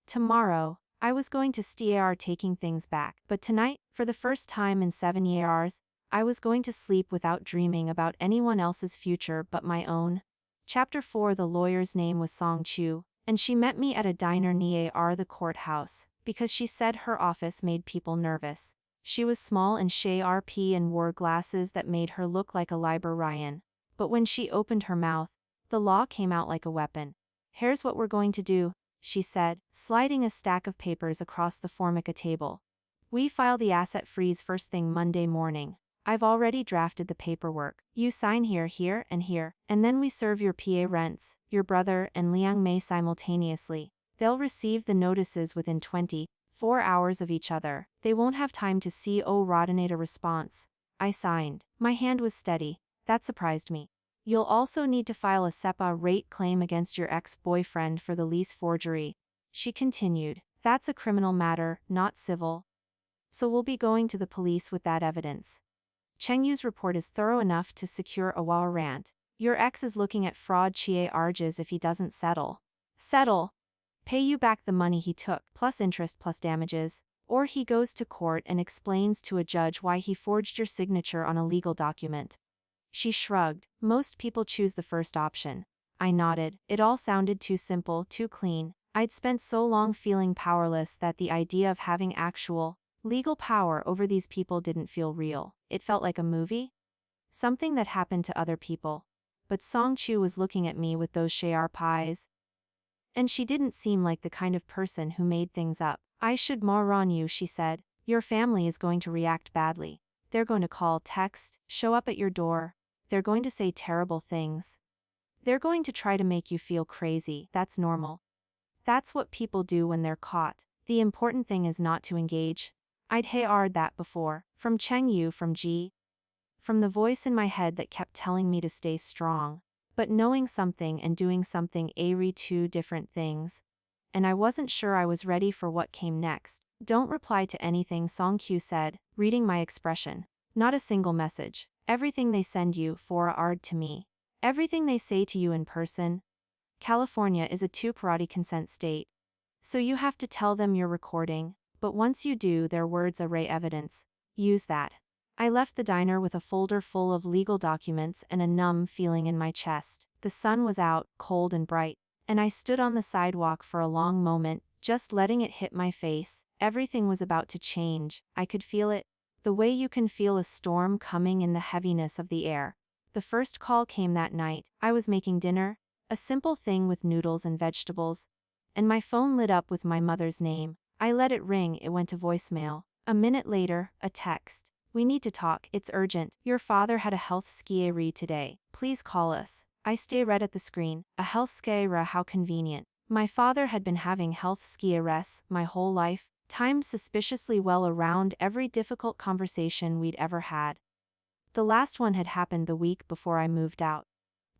Tomorrow, I was going to start taking things back. But tonight, for the first time in 7 years, I was going to sleep without dreaming about anyone else's future but my own. Chapter 4. The lawyer's name was Song Chu, and she met me at a diner near the courthouse, because she said her office made people nervous. She was small and sharp and wore glasses that made her look like a librarian. But when she opened her mouth, the law came out like a weapon. Here's what we're going to do, she said, sliding a stack of papers across the Formica table. We file the asset freeze first thing Monday morning. I've already drafted the paperwork. You sign here, here, and then we serve your PA rents, your brother and Liang Mei simultaneously. They'll receive the notices within 24 hours of each other. They won't have time to coordinate a response. I signed. My hand was steady. That surprised me. You'll also need to file a separate claim against your ex-boyfriend for the lease forgery, she continued. That's a criminal matter, not civil. So we'll be going to the police with that evidence. Cheng Yu's report is thorough enough to secure a warrant. Your ex is looking at fraud charges if he doesn't settle. Settle? Pay you back the money he took, plus interest plus damages, or he goes to court and explains to a judge why he forged your signature on a legal document. She shrugged. Most people choose the first option. I nodded. It all sounded too simple, too clean. I'd spent so long feeling powerless that the idea of having actual, legal power over these people didn't feel real. It felt like a movie. something that happened to other people. But Song Chu was looking at me with those sharp eyes. And she didn't seem like the kind of person who made things up. I should more on you, she said. Your family is going to react badly. They're going to call, text, show up at your door. They're going to say terrible things. They're going to try to make you feel crazy. That's normal. That's what people do when they're caught. The important thing is not to engage. I'd heard that before, from Cheng Yu, from Ji. From the voice in my head that kept telling me to stay strong. But knowing something and doing something are two different things. And I wasn't sure I was ready for what came next. Don't reply to anything, Song Q said, reading my expression. Not a single message. Everything they send you forward to me. Everything they say to you in person. California is a two-party consent state. So you have to tell them you're recording, but once you do, their words array evidence. Use that. I left the diner with a folder full of legal documents and a numb feeling in my chest. The sun was out, cold and bright, and I stood on the sidewalk for a long moment, just letting it hit my face. Everything was about to change. I could feel it. The way you can feel a storm coming in the heaviness of the air. The first call came that night. I was making dinner, a simple thing with noodles and vegetables, and my phone lit up with my mother's name. I let it ring, it went to voicemail. A minute later, a text. We need to talk, it's urgent. Your father had a health scare today. Please call us. I stared at the screen. A health scare, how convenient. My father had been having health scares my whole life, timed suspiciously well around every difficult conversation we'd ever had. The last one had happened the week before I moved out.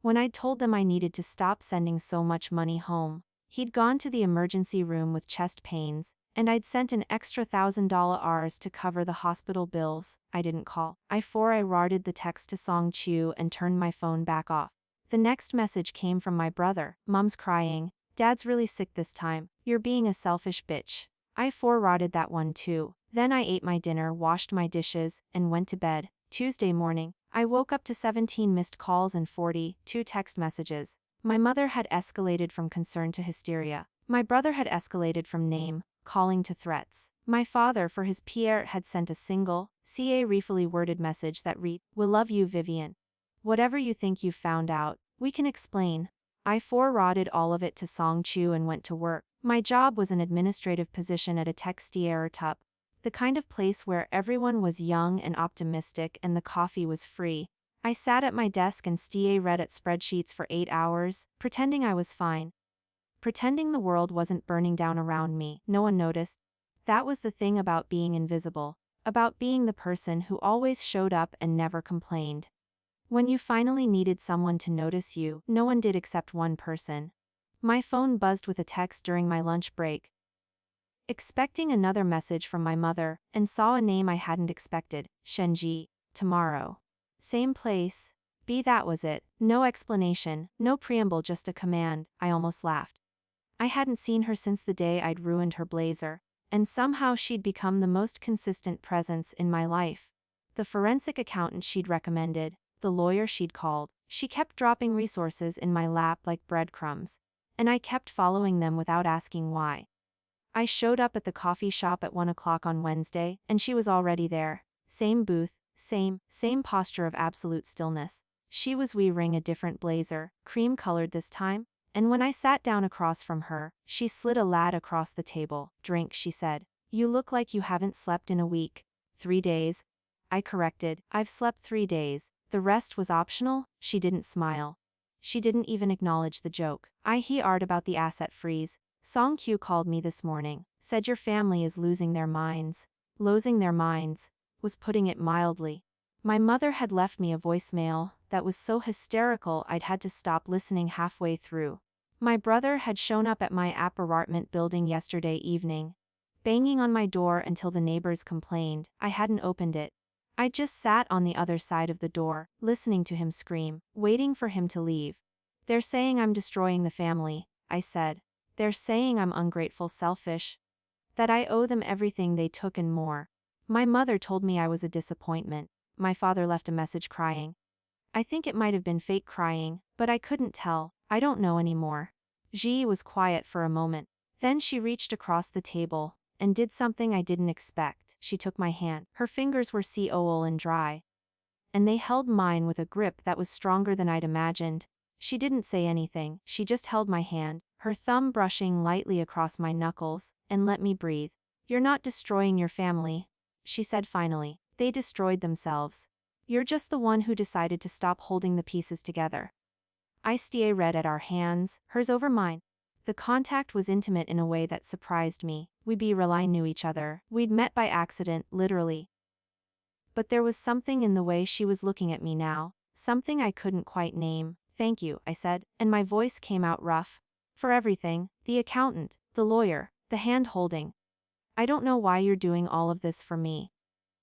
When I'd told them I needed to stop sending so much money home. He'd gone to the emergency room with chest pains, and I'd sent an extra $1,000 to cover the hospital bills. I didn't call. I forwarded the text to Song Chu and turned my phone back off. The next message came from my brother. Mom's crying. Dad's really sick this time. You're being a selfish bitch. I forwarded that one too. Then I ate my dinner, washed my dishes, and went to bed. Tuesday morning, I woke up to 17 missed calls and 42 text messages. My mother had escalated from concern to hysteria. My brother had escalated from name calling to threats. My father, for his Pierre, had sent a single, carefully worded message that read, "We'll love you, Vivian. Whatever you think you've found out, we can explain." I forwarded all of it to Song Chu and went to work. My job was an administrative position at a textiere tup, the kind of place where everyone was young and optimistic and the coffee was free. I sat at my desk and read at spreadsheets for 8 hours, pretending I was fine. Pretending the world wasn't burning down around me. No one noticed. That was the thing about being invisible. About being the person who always showed up and never complained. When you finally needed someone to notice you, no one did except one person. My phone buzzed with a text during my lunch break. Expecting another message from my mother, and saw a name I hadn't expected, Shenji. Tomorrow. Same place. That was it. No explanation, no preamble, just a command. I almost laughed. I hadn't seen her since the day I'd ruined her blazer, and somehow she'd become the most consistent presence in my life. The forensic accountant she'd recommended, the lawyer she'd called, she kept dropping resources in my lap like breadcrumbs, and I kept following them without asking why. I showed up at the coffee shop at 1 o'clock on Wednesday, and she was already there. Same booth, same posture of absolute stillness. She was wearing a different blazer, cream-colored this time, and when I sat down across from her, she slid a lad across the table. Drink, she said. You look like you haven't slept in a week. 3 days. I corrected. I've slept 3 days. The rest was optional. She didn't smile. She didn't even acknowledge the joke. I heard about the asset freeze. Song Q called me this morning, said your family is losing their minds. Losing their minds was putting it mildly. My mother had left me a voicemail that was so hysterical I'd had to stop listening halfway through. My brother had shown up at my apartment building yesterday evening, banging on my door until the neighbors complained. I hadn't opened it. I just sat on the other side of the door, listening to him scream, waiting for him to leave. They're saying I'm destroying the family, I said. They're saying I'm ungrateful, selfish. That I owe them everything they took and more. My mother told me I was a disappointment. My father left a message crying. I think it might have been fake crying, but I couldn't tell. I don't know anymore. Ji was quiet for a moment. Then she reached across the table and did something I didn't expect. She took my hand. Her fingers were cool and dry. and they held mine with a grip that was stronger than I'd imagined. She didn't say anything, she just held my hand, her thumb brushing lightly across my knuckles, and let me breathe. "You're not destroying your family," she said finally. "They destroyed themselves. You're just the one who decided to stop holding the pieces together." I stared at our hands, hers over mine. The contact was intimate in a way that surprised me. We really knew each other. We'd met by accident, literally. But there was something in the way she was looking at me now, something I couldn't quite name. "Thank you," I said, and my voice came out rough. "For everything, the accountant, the lawyer, the hand-holding. I don't know why you're doing all of this for me."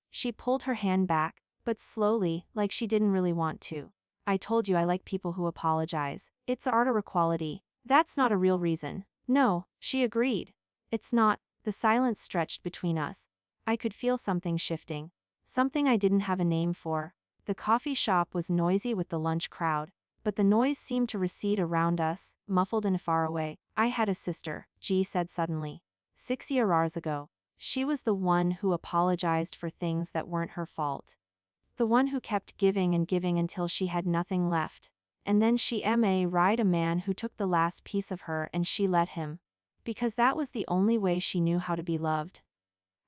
She pulled her hand back, but slowly, like she didn't really want to. "I told you I like people who apologize. It's art or equality. That's not a real reason." "No," she agreed. "It's not." The silence stretched between us. I could feel something shifting. Something I didn't have a name for. The coffee shop was noisy with the lunch crowd, but the noise seemed to recede around us, muffled and far away. "I had a sister," G said suddenly. 6 years ago. She was the one who apologized for things that weren't her fault. The one who kept giving and giving until she had nothing left. And then she married a man who took the last piece of her and she let him. Because that was the only way she knew how to be loved.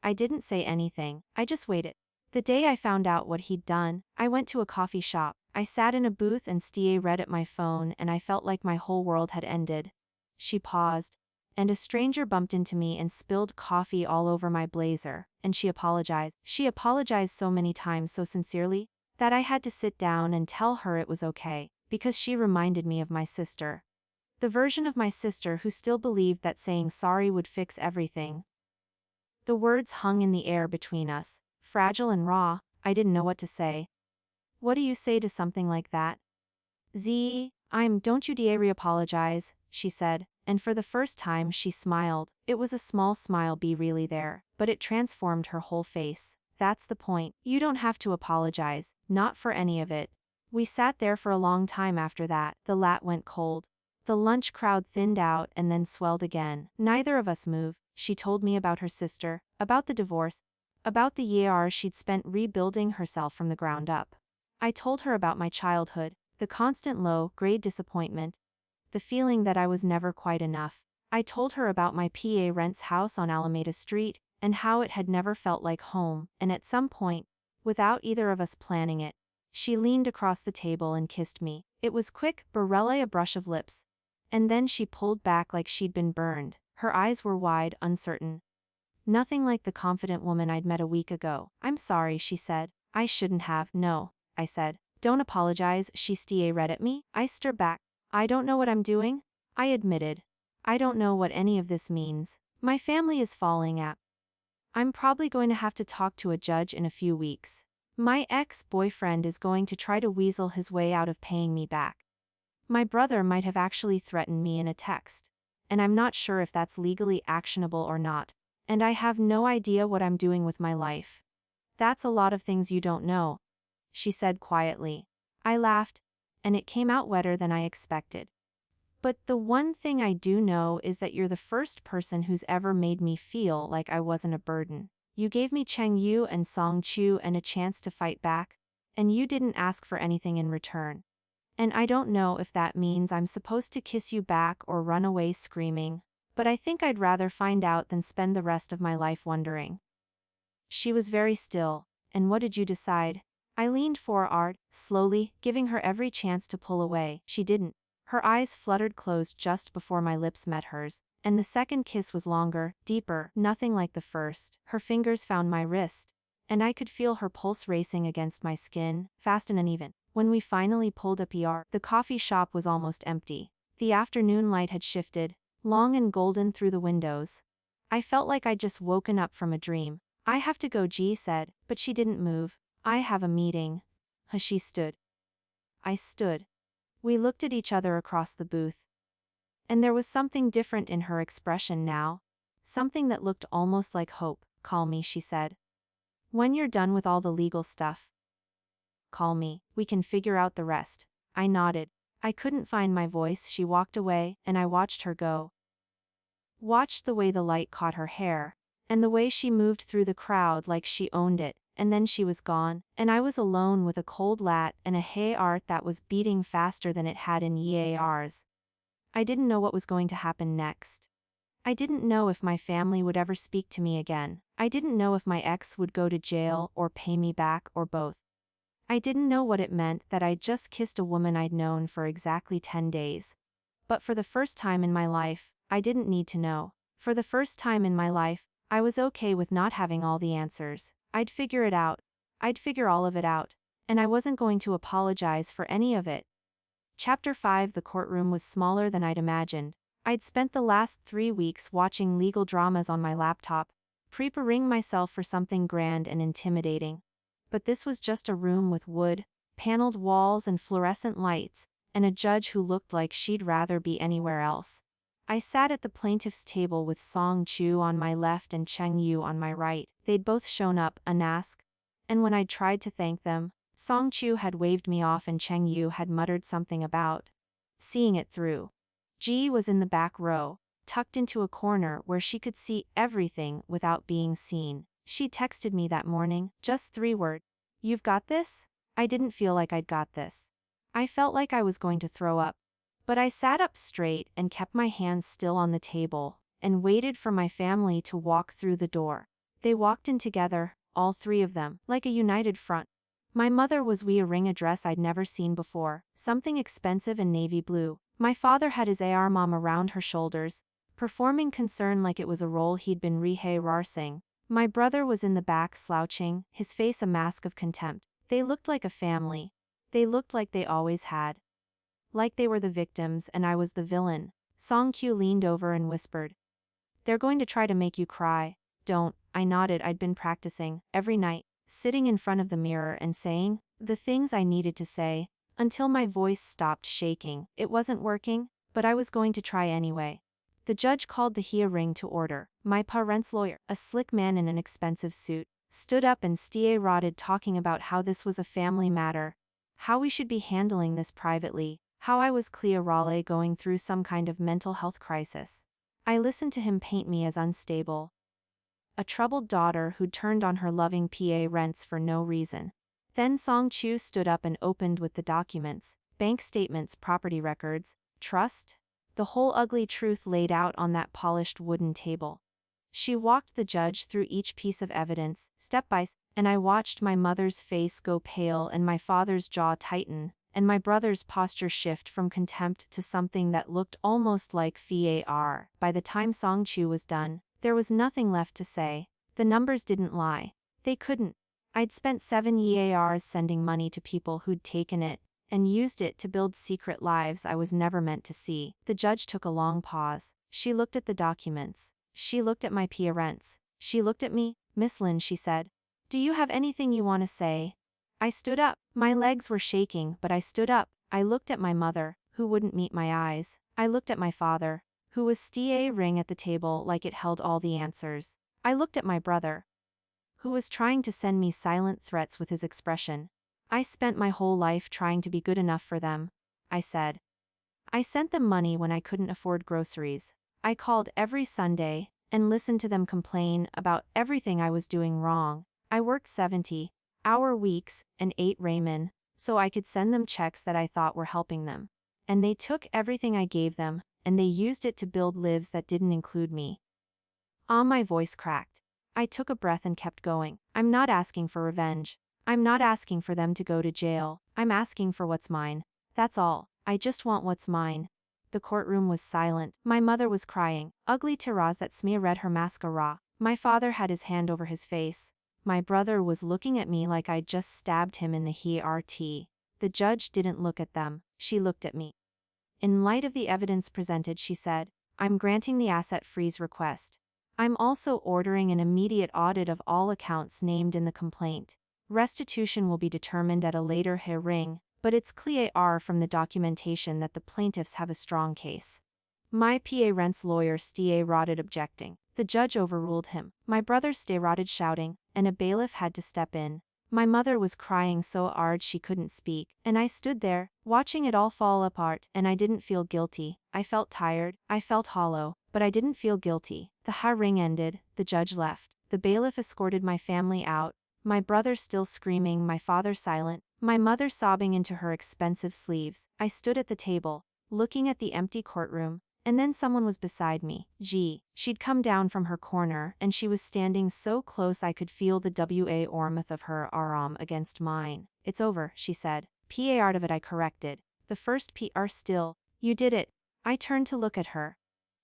I didn't say anything, I just waited. The day I found out what he'd done, I went to a coffee shop. I sat in a booth and stared at my phone and I felt like my whole world had ended. She paused, and a stranger bumped into me and spilled coffee all over my blazer, and she apologized. She apologized so many times so sincerely, that I had to sit down and tell her it was okay, because she reminded me of my sister. The version of my sister who still believed that saying sorry would fix everything. The words hung in the air between us, fragile and raw. I didn't know what to say. "What do you say to something like that?" Don't you dare apologize," she said, and for the first time she smiled. It was a small smile, be really there, but it transformed her whole face. "That's the point. You don't have to apologize, not for any of it." We sat there for a long time after that. The lat went cold. The lunch crowd thinned out and then swelled again. Neither of us moved. She told me about her sister, about the divorce, about the years she'd spent rebuilding herself from the ground up. I told her about my childhood, the constant low-grade disappointment, the feeling that I was never quite enough. I told her about my parents' house on Alameda Street, and how it had never felt like home, and at some point, without either of us planning it, she leaned across the table and kissed me. It was quick, barely a brush of lips. And then she pulled back like she'd been burned. Her eyes were wide, uncertain. Nothing like the confident woman I'd met a week ago. "I'm sorry," she said. "I shouldn't have." "No," I said. "Don't apologize." She stared at me. I stirred back. "I don't know what I'm doing," I admitted. "I don't know what any of this means. My family is falling out. I'm probably going to have to talk to a judge in a few weeks. My ex-boyfriend is going to try to weasel his way out of paying me back. My brother might have actually threatened me in a text. And I'm not sure if that's legally actionable or not. And I have no idea what I'm doing with my life." "That's a lot of things you don't know," she said quietly. I laughed, and it came out wetter than I expected. "But the one thing I do know is that you're the first person who's ever made me feel like I wasn't a burden. You gave me Cheng Yu and Song Chu and a chance to fight back, and you didn't ask for anything in return. And I don't know if that means I'm supposed to kiss you back or run away screaming, but I think I'd rather find out than spend the rest of my life wondering." She was very still. "And what did you decide?" I leaned forward, slowly, giving her every chance to pull away. She didn't. Her eyes fluttered closed just before my lips met hers, and the second kiss was longer, deeper, nothing like the first. Her fingers found my wrist, and I could feel her pulse racing against my skin, fast and uneven. When we finally pulled up the coffee shop was almost empty. The afternoon light had shifted, long and golden through the windows. I felt like I'd just woken up from a dream. "I have to go," G said, but she didn't move. "I have a meeting." She stood. I stood. We looked at each other across the booth. And there was something different in her expression now. Something that looked almost like hope. "Call me," she said. "When you're done with all the legal stuff. Call me, we can figure out the rest." I nodded. I couldn't find my voice. She walked away, and I watched her go. Watched the way the light caught her hair, and the way she moved through the crowd like she owned it, and then she was gone, and I was alone with a cold lat and a heart that was beating faster than it had in years. I didn't know what was going to happen next. I didn't know if my family would ever speak to me again. I didn't know if my ex would go to jail or pay me back or both. I didn't know what it meant that I'd just kissed a woman I'd known for exactly 10 days. But for the first time in my life, I didn't need to know. For the first time in my life, I was okay with not having all the answers. I'd figure it out. I'd figure all of it out. And I wasn't going to apologize for any of it. Chapter 5. The courtroom was smaller than I'd imagined. I'd spent the last 3 weeks watching legal dramas on my laptop, preparing myself for something grand and intimidating. But this was just a room with wood, paneled walls and fluorescent lights, and a judge who looked like she'd rather be anywhere else. I sat at the plaintiff's table with Song Chu on my left and Cheng Yu on my right. They'd both shown up, unasked, and when I'd tried to thank them, Song Chu had waved me off and Cheng Yu had muttered something about seeing it through. Ji was in the back row, tucked into a corner where she could see everything without being seen. She texted me that morning, just 3 words. "You've got this?" I didn't feel like I'd got this. I felt like I was going to throw up. But I sat up straight and kept my hands still on the table, and waited for my family to walk through the door. They walked in together, all 3 of them, like a united front. My mother was wearing a dress I'd never seen before, something expensive and navy blue. My father had his arm around her shoulders, performing concern like it was a role he'd been rehearsing. My brother was in the back slouching, his face a mask of contempt. They looked like a family. They looked like they always had. Like they were the victims and I was the villain. Song Q leaned over and whispered, "They're going to try to make you cry." "Don't." I nodded. I'd been practicing, every night, sitting in front of the mirror and saying the things I needed to say, until my voice stopped shaking. It wasn't working, but I was going to try anyway. The judge called the hearing to order. My parents' lawyer, a slick man in an expensive suit, stood up and started talking about how this was a family matter, how we should be handling this privately, how I was clearly going through some kind of mental health crisis. I listened to him paint me as unstable. A troubled daughter who'd turned on her loving parents for no reason. Then Song Chu stood up and opened with the documents, bank statements, property records, trust, the whole ugly truth laid out on that polished wooden table. She walked the judge through each piece of evidence, step by step, and I watched my mother's face go pale and my father's jaw tighten, and my brother's posture shift from contempt to something that looked almost like fear. By the time Song Chu was done, there was nothing left to say. The numbers didn't lie. They couldn't. I'd spent 7 years sending money to people who'd taken it, and used it to build secret lives I was never meant to see. The judge took a long pause. She looked at the documents. She looked at my parents. She looked at me. "Miss Lin," she said, "do you have anything you want to say?" I stood up. My legs were shaking, but I stood up. I looked at my mother, who wouldn't meet my eyes. I looked at my father, who was staring at the table like it held all the answers. I looked at my brother, who was trying to send me silent threats with his expression. "I spent my whole life trying to be good enough for them," I said. "I sent them money when I couldn't afford groceries. I called every Sunday and listened to them complain about everything I was doing wrong. I worked 70-hour weeks and ate ramen so I could send them checks that I thought were helping them. And they took everything I gave them, and they used it to build lives that didn't include me." My voice cracked. I took a breath and kept going. "I'm not asking for revenge. I'm not asking for them to go to jail. I'm asking for what's mine. That's all. I just want what's mine." The courtroom was silent. My mother was crying, ugly tears that smeared her mascara. My father had his hand over his face. My brother was looking at me like I'd just stabbed him in the heart. The judge didn't look at them. She looked at me. In light of the evidence presented, she said, "I'm granting the asset freeze request. I'm also ordering an immediate audit of all accounts named in the complaint. Restitution will be determined at a later hearing, but it's clear from the documentation that the plaintiffs have a strong case." My parents' lawyer started objecting. The judge overruled him. My brother started shouting, and a bailiff had to step in. My mother was crying so hard she couldn't speak, and I stood there, watching it all fall apart, and I didn't feel guilty. I felt tired, I felt hollow, but I didn't feel guilty. The hearing ended, the judge left. The bailiff escorted my family out. My brother still screaming, my father silent, my mother sobbing into her expensive sleeves. I stood at the table, looking at the empty courtroom, and then someone was beside me. She'd come down from her corner and she was standing so close I could feel the warmth of her arm against mine. It's over, she said. Part of it, I corrected. The first PR still. You did it. I turned to look at her.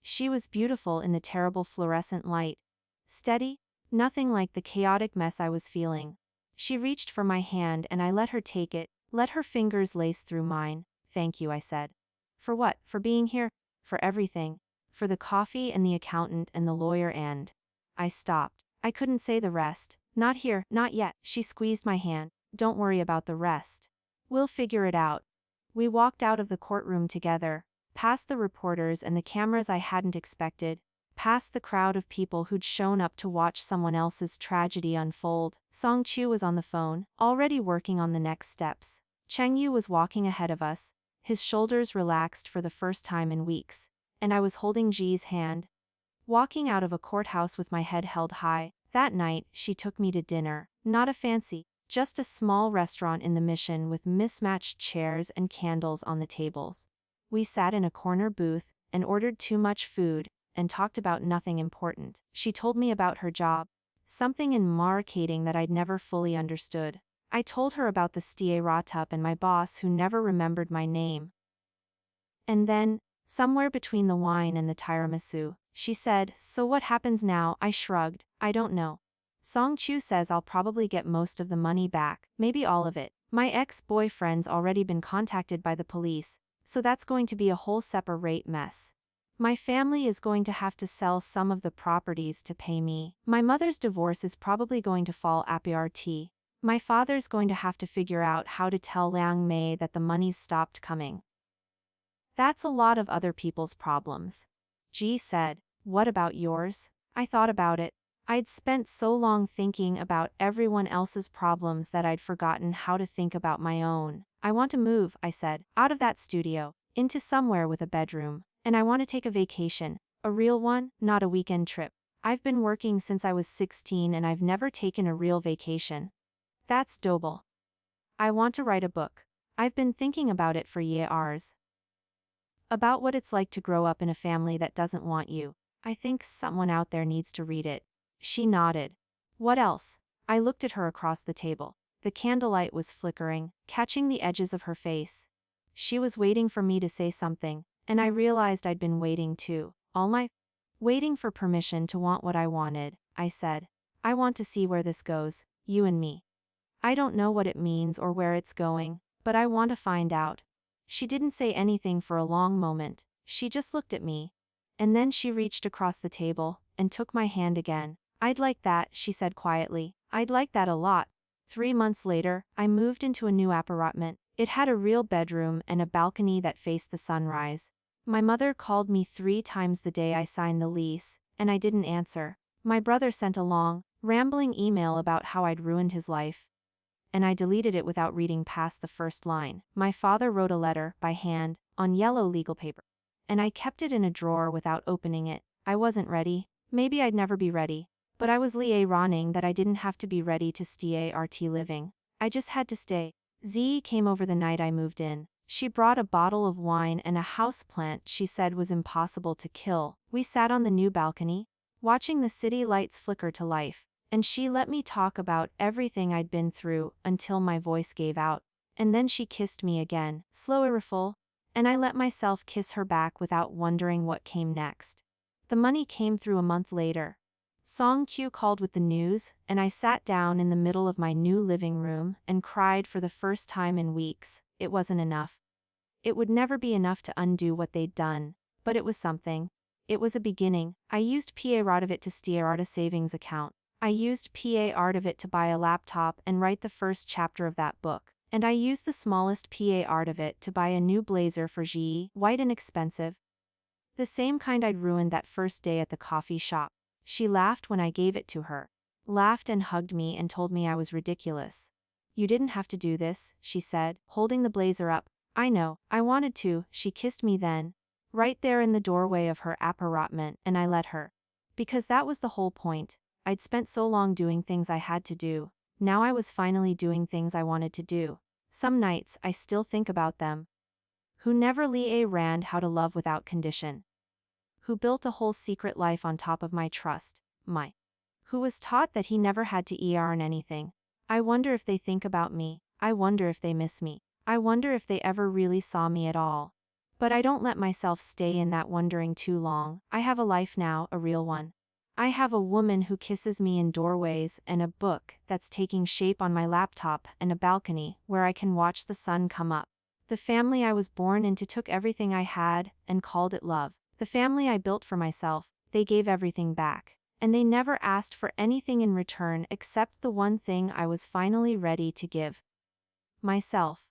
She was beautiful in the terrible fluorescent light. Steady, nothing like the chaotic mess I was feeling. She reached for my hand and I let her take it, let her fingers lace through mine. Thank you, I said. For what? For being here? For everything. For the coffee and the accountant and the lawyer and... I stopped. I couldn't say the rest. Not here, not yet. She squeezed my hand. Don't worry about the rest. We'll figure it out. We walked out of the courtroom together, past the reporters and the cameras I hadn't expected, past the crowd of people who'd shown up to watch someone else's tragedy unfold. Song Chu was on the phone, already working on the next steps. Cheng Yu was walking ahead of us, his shoulders relaxed for the first time in weeks, and I was holding Ji's hand. Walking out of a courthouse with my head held high, that night she took me to dinner, not a fancy, just a small restaurant in the Mission with mismatched chairs and candles on the tables. We sat in a corner booth and ordered too much food and talked about nothing important. She told me about her job, something in marketing that I'd never fully understood. I told her about the startup and my boss who never remembered my name. And then, somewhere between the wine and the tiramisu, she said, "So what happens now?" I shrugged. I don't know. Song Chu says I'll probably get most of the money back, maybe all of it. My ex-boyfriend's already been contacted by the police, so that's going to be a whole separate mess. My family is going to have to sell some of the properties to pay me. My mother's divorce is probably going to fall apart. My father's going to have to figure out how to tell Liang Mei that the money's stopped coming. That's a lot of other people's problems. Ji said, what about yours? I thought about it. I'd spent so long thinking about everyone else's problems that I'd forgotten how to think about my own. I want to move, I said, out of that studio, into somewhere with a bedroom, and I want to take a vacation, a real one, not a weekend trip. I've been working since I was 16 and I've never taken a real vacation. That's doable. I want to write a book. I've been thinking about it for years. About what it's like to grow up in a family that doesn't want you. I think someone out there needs to read it. She nodded. What else? I looked at her across the table. The candlelight was flickering, catching the edges of her face. She was waiting for me to say something, and I realized I'd been waiting too. Waiting for permission to want what I wanted, I said. I want to see where this goes, you and me. I don't know what it means or where it's going, but I want to find out. She didn't say anything for a long moment, she just looked at me. And then she reached across the table and took my hand again. I'd like that, she said quietly. I'd like that a lot. 3 months later, I moved into a new apartment. It had a real bedroom and a balcony that faced the sunrise. My mother called me 3 times the day I signed the lease, and I didn't answer. My brother sent a long, rambling email about how I'd ruined his life, and I deleted it without reading past the first line. My father wrote a letter, by hand, on yellow legal paper, and I kept it in a drawer without opening it. I wasn't ready. Maybe I'd never be ready, but I was learning that I didn't have to be ready to start living. I just had to stay. Z came over the night I moved in. She brought a bottle of wine and a houseplant she said was impossible to kill. We sat on the new balcony, watching the city lights flicker to life, and she let me talk about everything I'd been through until my voice gave out. And then she kissed me again, slow and I let myself kiss her back without wondering what came next. The money came through a month later. Song Q called with the news, and I sat down in the middle of my new living room and cried for the first time in weeks. It wasn't enough. It would never be enough to undo what they'd done, but it was something. It was a beginning. I used part of it to start a savings account. I used part of it to buy a laptop and write the first chapter of that book. And I used the smallest part of it to buy a new blazer for Ji, white and expensive. The same kind I'd ruined that first day at the coffee shop. She laughed when I gave it to her. Laughed and hugged me and told me I was ridiculous. You didn't have to do this, she said, holding the blazer up. I know, I wanted to. She kissed me then, right there in the doorway of her apartment, and I let her. Because that was the whole point. I'd spent so long doing things I had to do. Now I was finally doing things I wanted to do. Some nights I still think about them. Who never Lee Rand How to Love Without Condition. Who built a whole secret life on top of my trust, my. Who was taught that he never had to earn anything. I wonder if they think about me, I wonder if they miss me, I wonder if they ever really saw me at all. But I don't let myself stay in that wondering too long. I have a life now, a real one. I have a woman who kisses me in doorways and a book that's taking shape on my laptop and a balcony where I can watch the sun come up. The family I was born into took everything I had and called it love. The family I built for myself, they gave everything back. And they never asked for anything in return except the one thing I was finally ready to give. Myself.